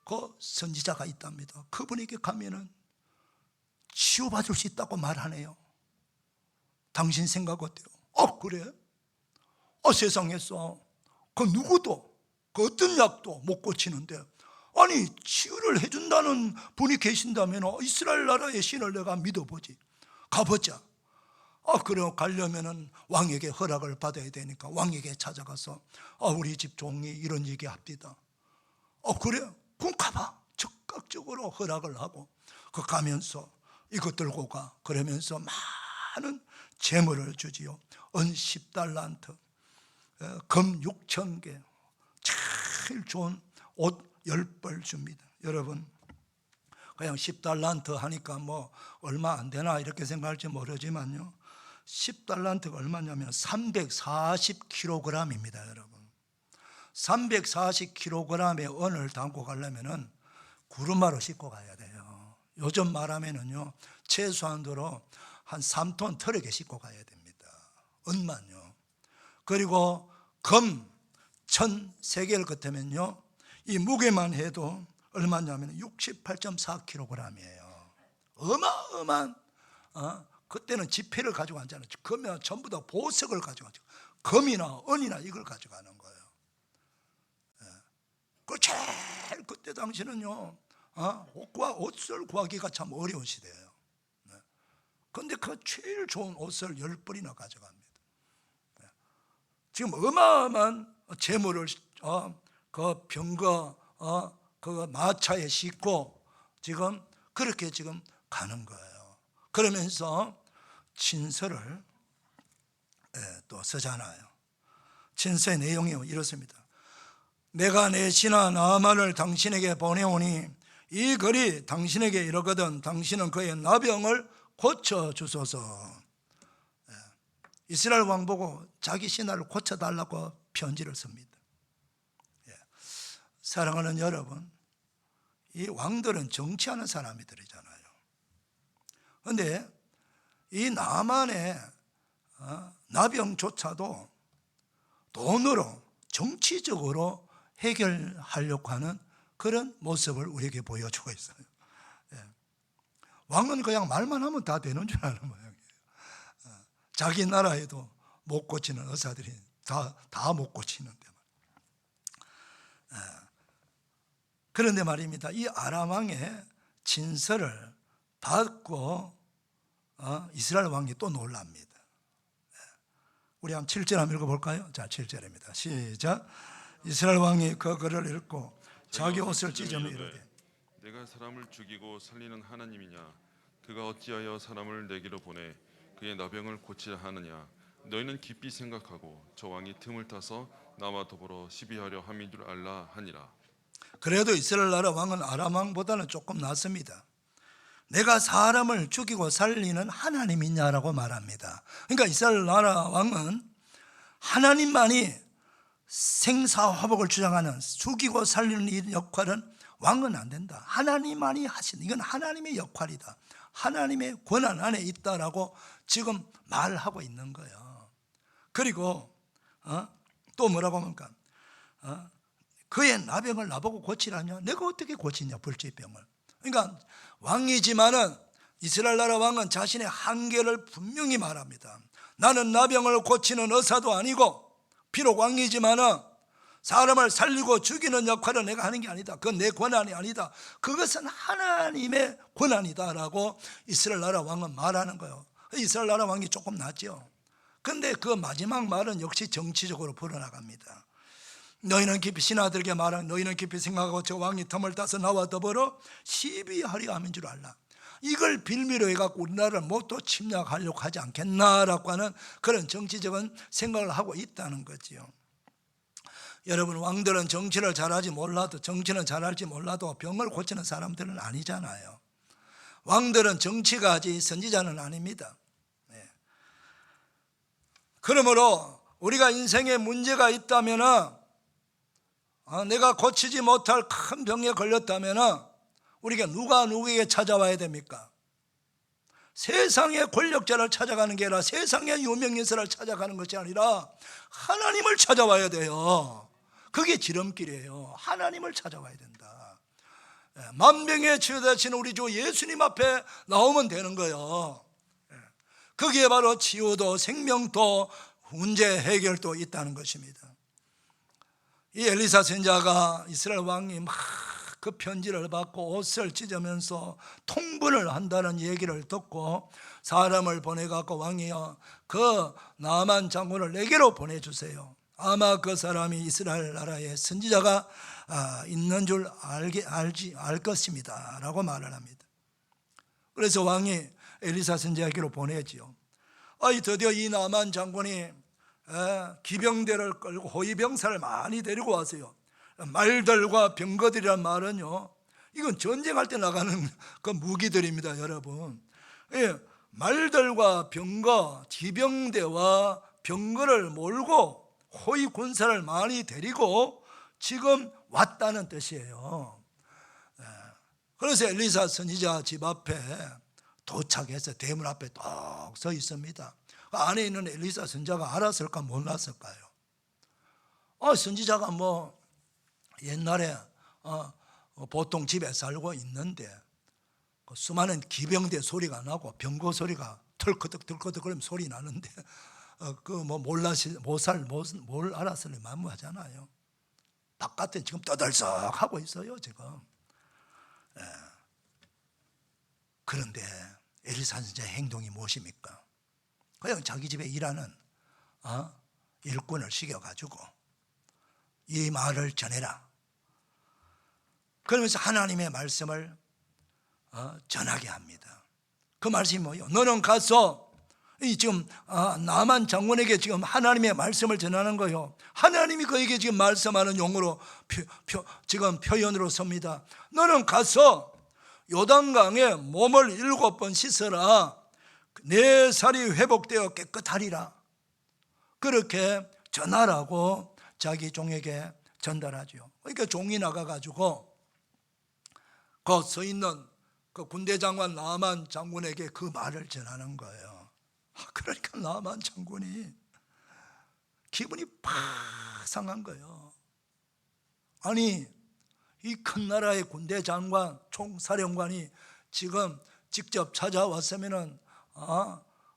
그 선지자가 있답니다. 그분에게 가면은 치유받을 수 있다고 말하네요. 당신 생각 어때요? 그래? 세상에서 그 누구도 그 어떤 약도 못 고치는데, 아니 치유를 해준다는 분이 계신다면 이스라엘 나라의 신을 내가 믿어보지, 가보자. 그래, 가려면은 왕에게 허락을 받아야 되니까 왕에게 찾아가서 우리 집 종이 이런 얘기 합니다. 그래? 그럼 가봐. 적극적으로 허락을 하고 가면서 이것 들고 가. 그러면서 많은 재물을 주지요. 은 10달란트, 금 6,000개, 제일 좋은 옷 10벌 줍니다. 여러분, 그냥 10달란트 하니까 얼마 안 되나 이렇게 생각할지 모르지만요, 10달란트가 얼마냐면 340kg입니다. 여러분, 340kg의 은을 담고 가려면 구루마로 싣고 가야 돼요. 요즘 말하면은요, 최소한도로 한 3톤 트럭에 싣고 가야 됩니다. 은만요. 그리고 금 1,003개를 겉으면요, 이 무게만 해도 얼마냐면 68.4kg이에요. 어마어마한, 그때는 지폐를 가지고 가잖아요. 그러면 전부 다 보석을 가지고 가죠. 금이나 은이나 이걸 가져가는 거예요. 그 제일 그때 당시는요, 옷을 구하기가 참 어려운 시대예요. 그런데 그 제일 좋은 옷을 10벌이나 가져갑니다. 지금 어마어마한 재물을 그 병거 그 마차에 싣고 지금 그렇게 지금 가는 거예요. 그러면서 친서를 또 쓰잖아요. 친서의 내용이 이렇습니다. 내가 내 신하 나아만을 당신에게 보내오니 이 글이 당신에게 이르거든 당신은 그의 나병을 고쳐주소서. 이스라엘 왕 보고 자기 신하를 고쳐달라고 편지를 씁니다. 사랑하는 여러분, 이 왕들은 정치하는 사람들이잖아요. 그런데 이 나만의 나병조차도 돈으로 정치적으로 해결하려고 하는 그런 모습을 우리에게 보여주고 있어요. 왕은 그냥 말만 하면 다 되는 줄 아는 모양이에요. 자기 나라에도 못 고치는 의사들이 다 못 고치는데. 그런데 말입니다. 이 아람 왕의 진서를 받고 이스라엘 왕이 또 놀랍니다. 우리 한번 7절 한번 읽어볼까요? 자, 7절입니다. 시작. 이스라엘 왕이 그 글을 읽고 자기 옷을 찢으며 이르되 내가 사람을 죽이고 살리는 하나님이냐? 그가 어찌하여 사람을 내게로 보내 그의 나병을 고치려 하느냐? 너희는 깊이 생각하고 저 왕이 틈을 타서 나와 더불어 시비하려 함인 줄 알라 하니라. 그래도 이스라엘 나라 왕은 아람 왕보다는 조금 낫습니다. 내가 사람을 죽이고 살리는 하나님이냐라고 말합니다. 그러니까 이스라엘 나라 왕은 하나님만이 생사화복을 주장하는 죽이고 살리는 이 역할은 왕은 안 된다. 하나님만이 하시는, 이건 하나님의 역할이다. 하나님의 권한 안에 있다라고 지금 말하고 있는 거예요. 그리고 또 뭐라고 합니까? 그의 나병을 나보고 고치라냐? 내가 어떻게 고치냐, 불치병을. 그러니까 왕이지만은 이스라엘 나라 왕은 자신의 한계를 분명히 말합니다. 나는 나병을 고치는 의사도 아니고 비록 왕이지만은 사람을 살리고 죽이는 역할을 내가 하는 게 아니다. 그건 내 권한이 아니다. 그것은 하나님의 권한이다라고 이스라엘 나라 왕은 말하는 거예요. 이스라엘 나라 왕이 조금 낫죠. 그런데 그 마지막 말은 역시 정치적으로 불어나갑니다. 너희는 깊이 신하들에게 말하는 너희는 깊이 생각하고 저 왕이 틈을 따서 나와 더불어 시비하려 함인 줄 알라. 이걸 빌미로 해갖고 우리나라를 또 침략하려고 하지 않겠나라고 하는 그런 정치적인 생각을 하고 있다는 거지요. 여러분, 왕들은 정치는 잘할지 몰라도 병을 고치는 사람들은 아니잖아요. 왕들은 정치가 하지 선지자는 아닙니다. 그러므로 우리가 인생에 문제가 있다면 내가 고치지 못할 큰 병에 걸렸다면 우리가 누가 누구에게 찾아와야 됩니까? 세상의 권력자를 찾아가는 게 아니라 세상의 유명인사를 찾아가는 것이 아니라 하나님을 찾아와야 돼요. 그게 지름길이에요. 하나님을 찾아와야 된다. 만병의 치유되신 우리 주 예수님 앞에 나오면 되는 거예요. 거기에 바로 치유도 생명도 문제 해결도 있다는 것입니다. 이 엘리사 선지자가 이스라엘 왕이 막 그 편지를 받고 옷을 찢으면서 통분을 한다는 얘기를 듣고 사람을 보내갖고 왕이여 그 나만 장군을 내게로 보내주세요. 아마 그 사람이 이스라엘 나라의 선지자가 있는 줄 알 것입니다 라고 말을 합니다. 그래서 왕이 엘리사 선지자에게로 보내지요. 드디어 이 나만 장군이 기병대를 끌고 호위병사를 많이 데리고 왔어요. 말들과 병거들이란 말은요, 이건 전쟁할 때 나가는 그 무기들입니다, 여러분. 말들과 병거, 기병대와 병거를 몰고 호위 군사를 많이 데리고 지금 왔다는 뜻이에요. 그래서 엘리사 선지자 집 앞에 도착해서 대문 앞에 딱 서 있습니다. 그 안에 있는 엘리사 선지자가 알았을까 몰랐을까요? 선지자가 옛날에 보통 집에 살고 있는데 수많은 기병대 소리가 나고 병거 소리가 털커덕 그러면 소리 나는데 뭘 알았을래 만무하잖아요. 바깥에 지금 떠들썩하고 있어요 지금. 그런데 엘리사 선지자의 행동이 무엇입니까? 그냥 자기 집에 일하는 일꾼을 시켜가지고 이 말을 전해라. 그러면서 하나님의 말씀을 전하게 합니다. 그 말씀이 뭐예요? 너는 가서 이 지금 나만 장군에게 지금 하나님의 말씀을 전하는 거요. 하나님이 그에게 지금 말씀하는 용어로 지금 표현으로 섭니다. 너는 가서 요단강에 몸을 7번 씻어라. 내 살이 회복되어 깨끗하리라. 그렇게 전하라고 자기 종에게 전달하죠. 그러니까 종이 나가가지고 그 서 있는 그 군대 장관 나만 장군에게 그 말을 전하는 거예요. 그러니까 나만 장군이 기분이 팍 상한 거예요. 아니 이 큰 나라의 군대 장관 총사령관이 지금 직접 찾아왔으면은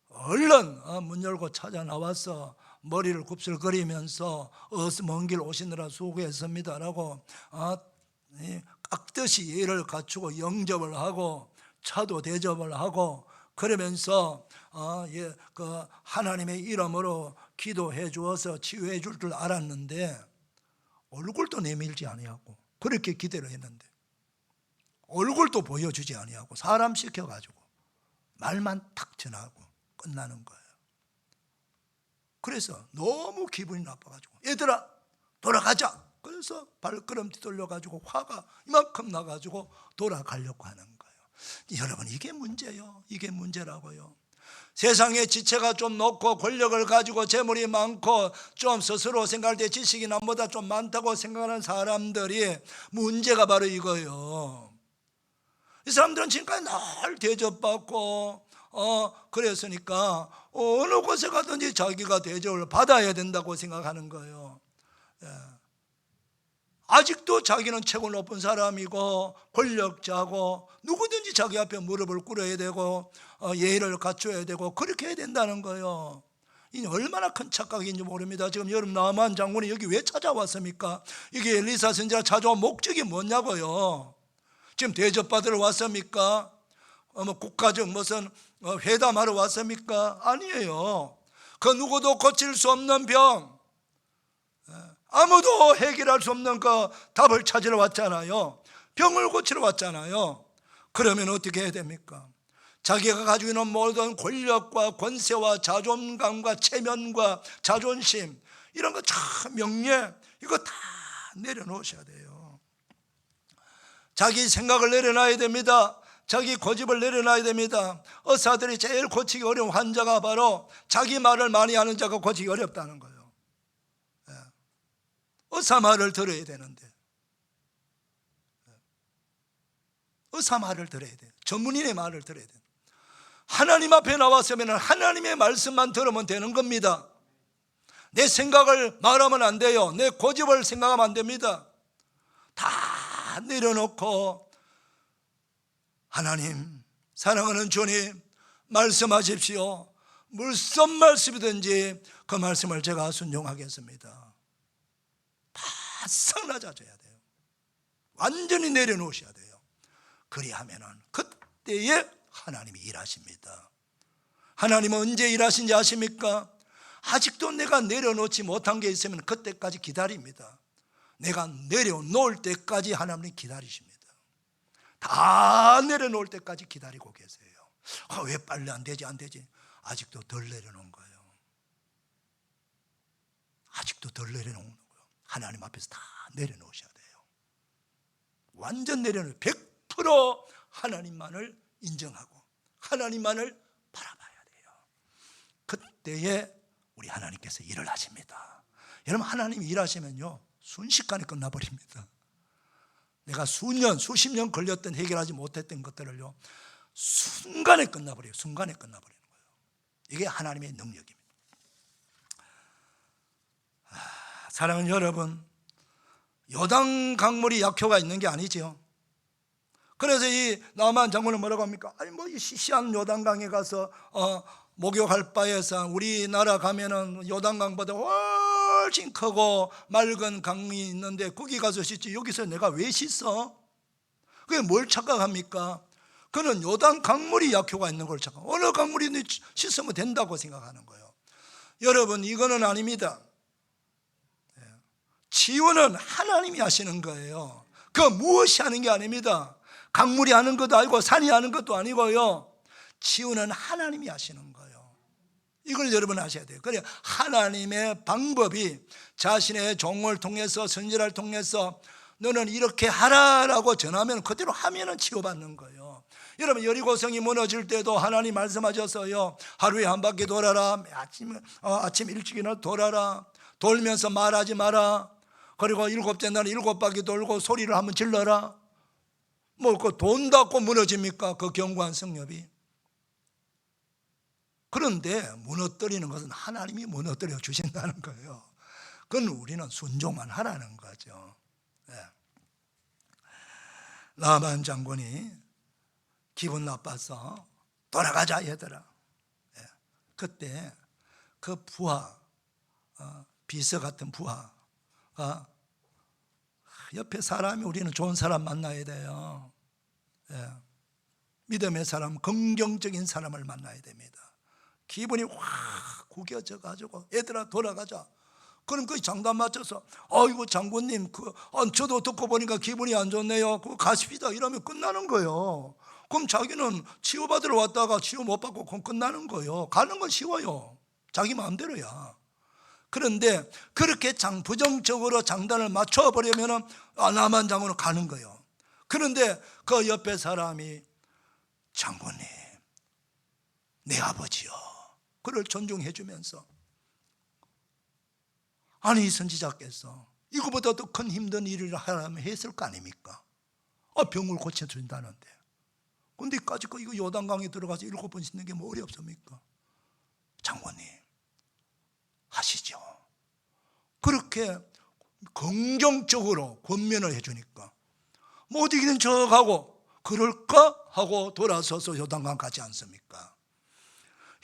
얼른 문 열고 찾아 나와서 머리를 굽슬거리면서 어서 먼 길 오시느라 수고했습니다라고 깍듯이 예를 갖추고 영접을 하고 차도 대접을 하고 그러면서 그 하나님의 이름으로 기도해 주어서 치유해 줄 줄 알았는데 얼굴도 내밀지 아니하고 그렇게 기대를 했는데 얼굴도 보여주지 아니하고 사람 시켜가지고 말만 탁 전하고 끝나는 거예요. 그래서 너무 기분이 나빠가지고 얘들아 돌아가자. 그래서 발걸음 뒤돌려가지고 화가 이만큼 나가지고 돌아가려고 하는 거예요. 여러분 이게 문제예요. 이게 문제라고요. 세상에 지체가 좀 높고 권력을 가지고 재물이 많고 좀 스스로 생각할 때 지식이 남보다 좀 많다고 생각하는 사람들이 문제가 바로 이거예요. 이 사람들은 지금까지 늘 대접받고 그랬으니까 어느 곳에 가든지 자기가 대접을 받아야 된다고 생각하는 거예요. 아직도 자기는 최고 높은 사람이고 권력자고 누구든지 자기 앞에 무릎을 꿇어야 되고 예의를 갖춰야 되고 그렇게 해야 된다는 거예요. 이 얼마나 큰 착각인지 모릅니다. 지금 여러분 나만 장군이 여기 왜 찾아왔습니까? 이게 엘리사 선지자 찾아온 목적이 뭐냐고요. 지금 대접받으러 왔습니까? 국가적 무슨 회담하러 왔습니까? 아니에요. 그 누구도 고칠 수 없는 병, 아무도 해결할 수 없는 그 답을 찾으러 왔잖아요. 병을 고치러 왔잖아요. 그러면 어떻게 해야 됩니까? 자기가 가지고 있는 모든 권력과 권세와 자존감과 체면과 자존심 이런 거 참 명예 이거 다 내려놓으셔야 돼요. 자기 생각을 내려놔야 됩니다. 자기 고집을 내려놔야 됩니다. 의사들이 제일 고치기 어려운 환자가 바로 자기 말을 많이 하는 자가 고치기 어렵다는 거예요. 의사 말을 들어야 되는데 의사 말을 들어야 돼요. 전문인의 말을 들어야 돼요. 하나님 앞에 나왔으면 하나님의 말씀만 들으면 되는 겁니다. 내 생각을 말하면 안 돼요. 내 고집을 생각하면 안 됩니다. 다 내려놓고 하나님 사랑하는 주님 말씀하십시오. 무슨 말씀이든지 그 말씀을 제가 순종하겠습니다. 바싹 낮아져야 돼요. 완전히 내려놓으셔야 돼요. 그리하면은 그때에 하나님이 일하십니다. 하나님은 언제 일하신지 아십니까? 아직도 내가 내려놓지 못한 게 있으면 그때까지 기다립니다. 내가 내려놓을 때까지 하나님이 기다리십니다. 다 내려놓을 때까지 기다리고 계세요. 왜 빨리 안 되지? 아직도 덜 내려놓은 거예요. 아직도 덜 내려놓은 거예요. 하나님 앞에서 다 내려놓으셔야 돼요. 완전 내려놓으 100% 하나님만을 인정하고 하나님만을 바라봐야 돼요. 그때에 우리 하나님께서 일을 하십니다. 여러분 하나님이 일하시면요 순식간에 끝나버립니다. 내가 수년 수십 년 걸렸던 해결하지 못했던 것들을요 순간에 끝나버려요. 순간에 끝나버리는 거예요. 이게 하나님의 능력입니다. 사랑하는 여러분, 요단 강물이 약효가 있는 게 아니죠. 그래서 이 나만 장군은 뭐라고 합니까? 아니 뭐 이 시시한 요단강에 가서 목욕할 바에서 우리나라 가면은 요단강보다 훨씬 크고 맑은 강이 있는데 거기 가서 씻지 여기서 내가 왜 씻어? 그게 뭘 착각합니까? 그는 요단 강물이 약효가 있는 걸 착각. 어느 강물이든 씻으면 된다고 생각하는 거예요. 여러분, 이거는 아닙니다. 치유는 하나님이 하시는 거예요. 그 무엇이 하는 게 아닙니다. 강물이 하는 것도 아니고 산이 하는 것도 아니고요. 치유는 하나님이 하시는 거예요. 이걸 여러분 아셔야 돼요. 그래, 하나님의 방법이 자신의 종을 통해서, 선지자를 통해서 너는 이렇게 하라라고 전하면 그대로 하면은 치유받는 거예요. 여러분, 여리고성이 무너질 때도 하나님 말씀하셨어요. 하루에 한 바퀴 돌아라. 아침 일찍이나 돌아라. 돌면서 말하지 마라. 그리고 7째 날에 7바퀴 돌고 소리를 한번 질러라. 뭐 그 돈다고 무너집니까? 그 견고한 성읍이. 그런데 무너뜨리는 것은 하나님이 무너뜨려 주신다는 거예요. 그건 우리는 순종만 하라는 거죠. 나만 장군이 기분 나빠서 돌아가자 얘들아. 그때 그 부하, 비서 같은 부하가 옆에 사람이, 우리는 좋은 사람 만나야 돼요. 믿음의 사람, 긍정적인 사람을 만나야 됩니다. 기분이 확 구겨져 가지고 얘들아 돌아가자. 그럼 그 장단 맞춰서 아이고 장군님 저도 듣고 보니까 기분이 안 좋네요. 그거 가십시다 이러면 끝나는 거예요. 그럼 자기는 치유받으러 왔다가 치유 못 받고 그럼 끝나는 거예요. 가는 건 쉬워요. 자기 마음대로야. 그런데 그렇게 부정적으로 장단을 맞춰버리면 나만 장군은 가는 거예요. 그런데 그 옆에 사람이 장군님, 내 아버지요. 그를 존중해 주면서, 아니 선지자께서 이거보다 더 큰 힘든 일을 하라면 했을 거 아닙니까? 병을 고쳐준다는데. 근데 까짓 거 이거 요단강에 들어가서 7번 씻는 게 뭐 어렵습니까? 장군님 하시죠. 그렇게 긍정적으로 권면을 해주니까 뭐 어디든 저 가고 그럴까 하고 돌아서서 요단강 가지 않습니까?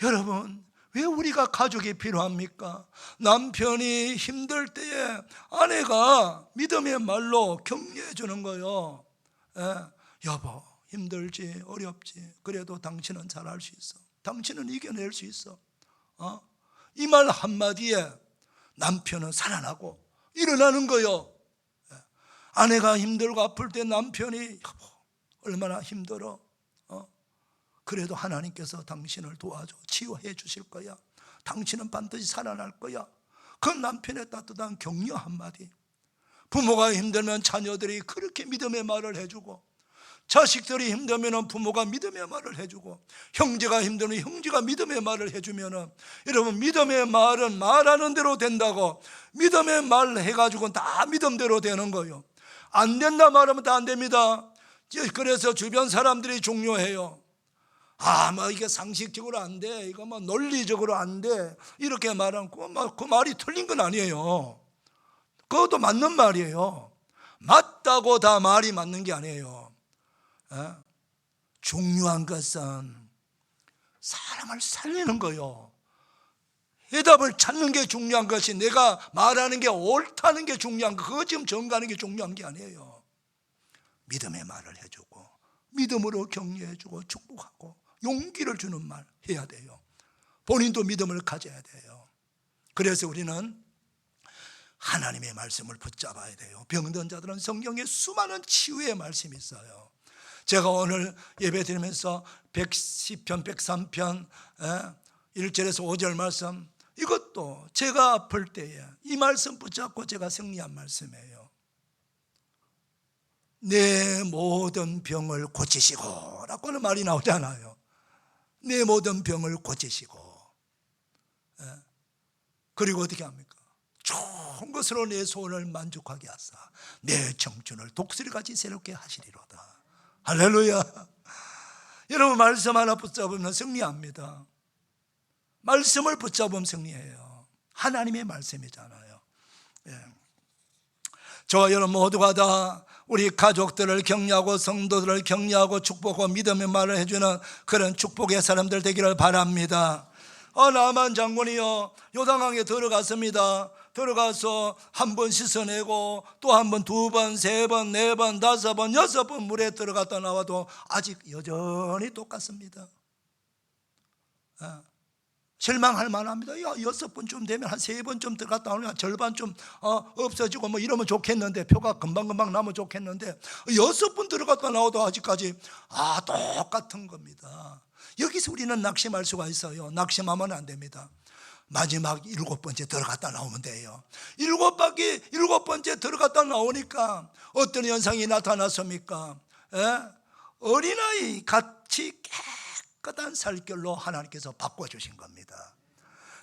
여러분, 왜 우리가 가족이 필요합니까? 남편이 힘들 때에 아내가 믿음의 말로 격려해 주는 거예요. 여보 힘들지 어렵지 그래도 당신은 잘할 수 있어. 당신은 이겨낼 수 있어. 이 말 한마디에 남편은 살아나고 일어나는 거예요. 아내가 힘들고 아플 때 남편이 여보 얼마나 힘들어. 그래도 하나님께서 당신을 도와줘. 치유해 주실 거야. 당신은 반드시 살아날 거야. 그 남편의 따뜻한 격려 한마디. 부모가 힘들면 자녀들이 그렇게 믿음의 말을 해주고, 자식들이 힘들면 부모가 믿음의 말을 해주고, 형제가 힘들면 형제가 믿음의 말을 해주면, 여러분 믿음의 말은 말하는 대로 된다고. 믿음의 말 해가지고는 다 믿음대로 되는 거예요. 안 된다 말하면 다 안 됩니다. 그래서 주변 사람들이 중요해요. 뭐 이게 상식적으로 안 돼, 이거 뭐 논리적으로 안 돼, 이렇게 말하면 그 말이 틀린 건 아니에요. 그것도 맞는 말이에요. 맞다고 다 말이 맞는 게 아니에요. 중요한 것은 사람을 살리는 거예요. 해답을 찾는 게 중요한 것이, 내가 말하는 게 옳다는 게 중요한 거, 그거 지금 정가는 게 중요한 게 아니에요. 믿음의 말을 해주고, 믿음으로 격려해주고, 축복하고, 용기를 주는 말 해야 돼요. 본인도 믿음을 가져야 돼요. 그래서 우리는 하나님의 말씀을 붙잡아야 돼요. 병든 자들은 성경에 수많은 치유의 말씀이 있어요. 제가 오늘 예배 드리면서 110편 103편 1절에서 5절 말씀, 이것도 제가 아플 때에 이 말씀 붙잡고 제가 승리한 말씀이에요. 내 모든 병을 고치시고 라고는 말이 나오잖아요. 내 모든 병을 고치시고, 그리고 어떻게 합니까? 좋은 것으로 내 소원을 만족하게 하사 내 청춘을 독수리같이 새롭게 하시리로다. 할렐루야. 여러분, 말씀 하나 붙잡으면 승리합니다. 말씀을 붙잡으면 승리해요. 하나님의 말씀이잖아요. 저와 여러분 모두가 다 우리 가족들을 격려하고 성도들을 격려하고 축복하고 믿음의 말을 해주는 그런 축복의 사람들 되기를 바랍니다. 나만 장군이요 요단강에 들어갔습니다. 들어가서 한 번 씻어내고 또 한 번, 두 번, 세 번, 네 번, 다섯 번, 여섯 번 물에 들어갔다 나와도 아직 여전히 똑같습니다. 실망할 만합니다. 야, 여섯 번쯤 되면 한 세 번쯤 들어갔다 나오면 절반 좀 없어지고 뭐 이러면 좋겠는데, 표가 금방금방 나면 좋겠는데, 여섯 번 들어갔다 나와도 아직까지 똑같은 겁니다. 여기서 우리는 낙심할 수가 있어요. 낙심하면 안 됩니다. 마지막 일곱 번째 들어갔다 나오면 돼요. 일곱 번째 들어갔다 나오니까 어떤 현상이 나타났습니까? 어린아이 같이 깨끗한 살결로 하나님께서 바꿔주신 겁니다.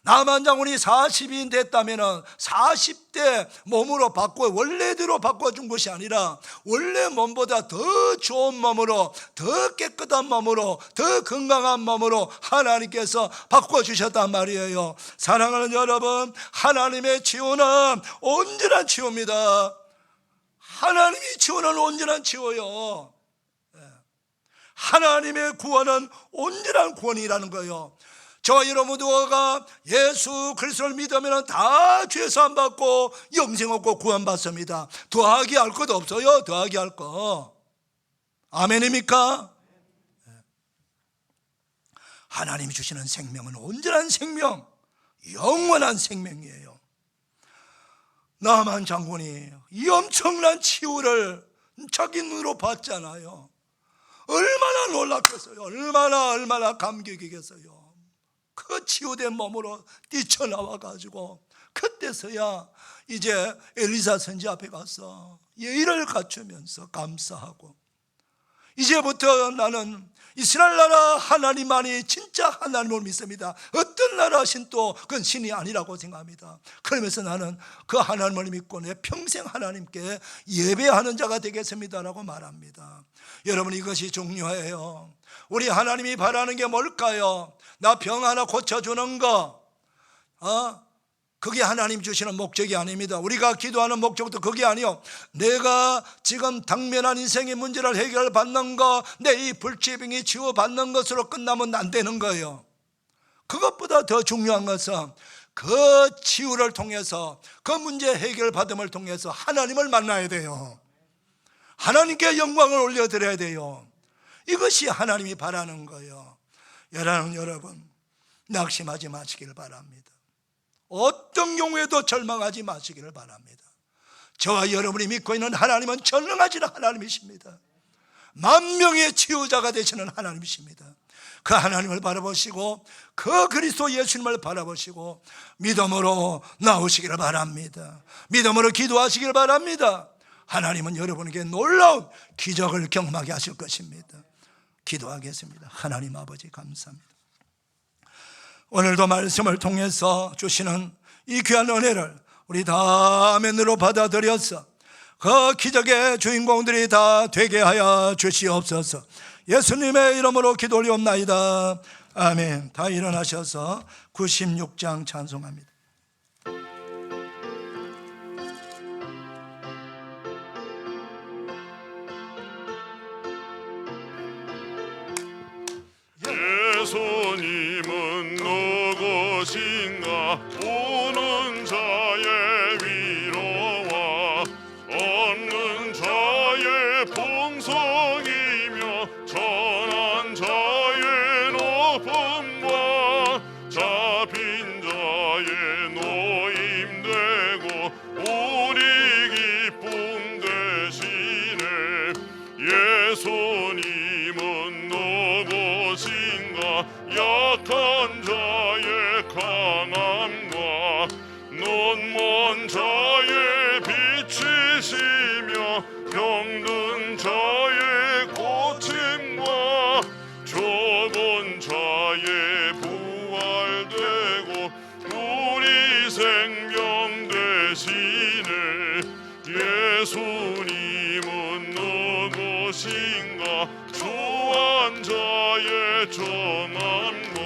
나만 장군이 40이 됐다면 40대 몸으로 원래대로 바꿔준 것이 아니라 원래 몸보다 더 좋은 몸으로, 더 깨끗한 몸으로, 더 건강한 몸으로 하나님께서 바꿔주셨단 말이에요. 사랑하는 여러분, 하나님의 치유는 온전한 치유입니다. 하나님이 치유는 온전한 치유요. 하나님의 구원은 온전한 구원이라는 거예요. 저와 여러분 모두가 예수 그리스도를 믿으면 다 죄사함 받고 영생 얻고 구원받습니다. 더하기 할 것 없어요. 더하기 할 거. 아멘입니까? 하나님이 주시는 생명은 온전한 생명, 영원한 생명이에요. 나만 장군이 이 엄청난 치유를 자기 눈으로 봤잖아요. 얼마나 놀랐겠어요. 얼마나 감격이겠어요. 그 치유된 몸으로 뛰쳐나와가지고 그때서야 이제 엘리사 선지 앞에 가서 예의를 갖추면서 감사하고, 이제부터 나는 이스라엘 나라 하나님만이 진짜 하나님을 믿습니다. 어떤 나라 신도 그건 신이 아니라고 생각합니다. 그러면서 나는 그 하나님을 믿고 내 평생 하나님께 예배하는 자가 되겠습니다라고 말합니다. 여러분, 이것이 중요해요. 우리 하나님이 바라는 게 뭘까요? 나 병 하나 고쳐주는 거, 그게 하나님 주시는 목적이 아닙니다. 우리가 기도하는 목적도 그게 아니요. 내가 지금 당면한 인생의 문제를 해결받는 거, 내 이 불치병이 치유받는 것으로 끝나면 안 되는 거예요. 그것보다 더 중요한 것은 그 치유를 통해서, 그 문제 해결받음을 통해서 하나님을 만나야 돼요. 하나님께 영광을 올려드려야 돼요. 이것이 하나님이 바라는 거예요. 여러분, 낙심하지 마시기를 바랍니다. 어떤 경우에도 절망하지 마시기를 바랍니다. 저와 여러분이 믿고 있는 하나님은 전능하시는 하나님이십니다. 만명의 치유자가 되시는 하나님이십니다. 그 하나님을 바라보시고 그 그리스도 예수님을 바라보시고 믿음으로 나오시기를 바랍니다. 믿음으로 기도하시기를 바랍니다. 하나님은 여러분에게 놀라운 기적을 경험하게 하실 것입니다. 기도하겠습니다. 하나님 아버지, 감사합니다. 오늘도 말씀을 통해서 주시는 이 귀한 은혜를 우리 다 아멘으로 받아들여서 그 기적의 주인공들이 다 되게 하여 주시옵소서. 예수님의 이름으로 기도 올리옵나이다. 아멘. 다 일어나셔서 96장 찬송합니다. 예수님은 누구신가? 오는 자의 위로와 얻는 자의 풍성이며 전한 자의 높음과 잡힌 자의 노임되고 우리 기쁨 되시네. 예수님은 누구신가? 약한 자의 강함과 눈먼 자의 빛이시며 병든 자의 고침과 죽은 자의 부활되고 우리 생명 되시네. 예수님은 누구신가? 주한 자의 정함과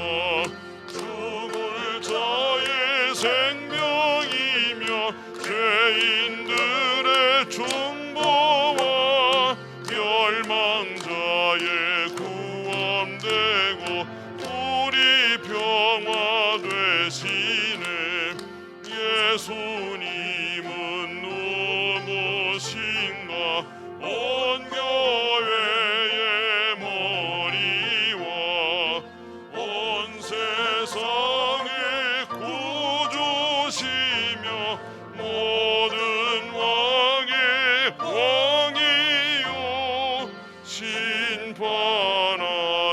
죽을 자의 생명이며 죄인들의 중보와 멸망자의 구원되고 우리 평화 되시네. 예수님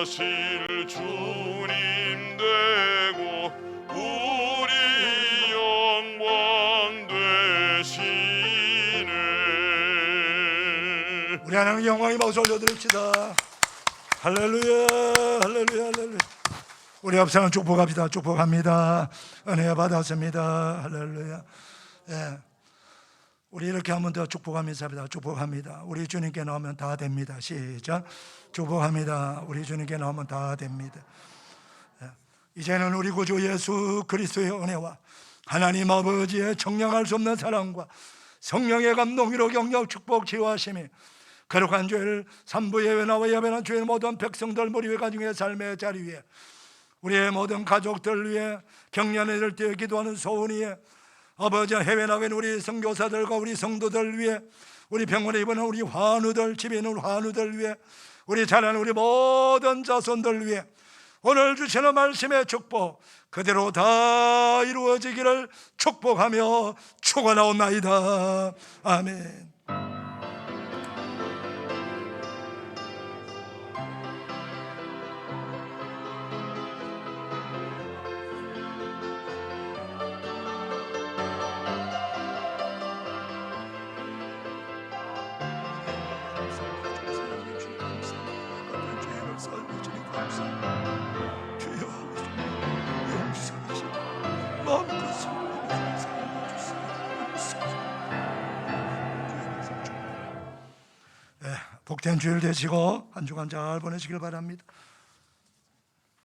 하실 주님 되고 우리 영광 되시네. 우리 하나님 영광의 박수 올려드립시다. 할렐루야, 할렐루야, 할렐루야. 우리 앞사람 축복합니다. 축복합니다. 은혜 받았습니다. 할렐루야. 예. 우리 이렇게 한번 더 축복하면서 합니다. 축복합니다. 우리 주님께 나오면 다 됩니다. 시작. 축복합니다. 우리 주님께 나오면 다 됩니다. 예. 이제는 우리 구주 예수 그리스도의 은혜와 하나님 아버지의 청량할 수 없는 사랑과 성령의 감동, 위로, 경력, 축복, 치유하심이 거룩한 주일 삼부 예배 나와 예배는 주일 모든 백성들 무리 가정의 삶의 자리 위에 우리의 모든 가족들 위해 경련을 뛰어 기도하는 소은이에 아버지 해외 나가 있는 우리 선교사들과 우리 성도들 위해 우리 병원에 입원한 우리 환우들 집에 있는 환우들 위해 우리 자라는 우리 모든 자손들 위해 오늘 주시는 말씀의 축복 그대로 다 이루어지기를 축복하며 축원하옵나이다. 아멘. 복된 주일 되시고 한 주간 잘 보내시길 바랍니다.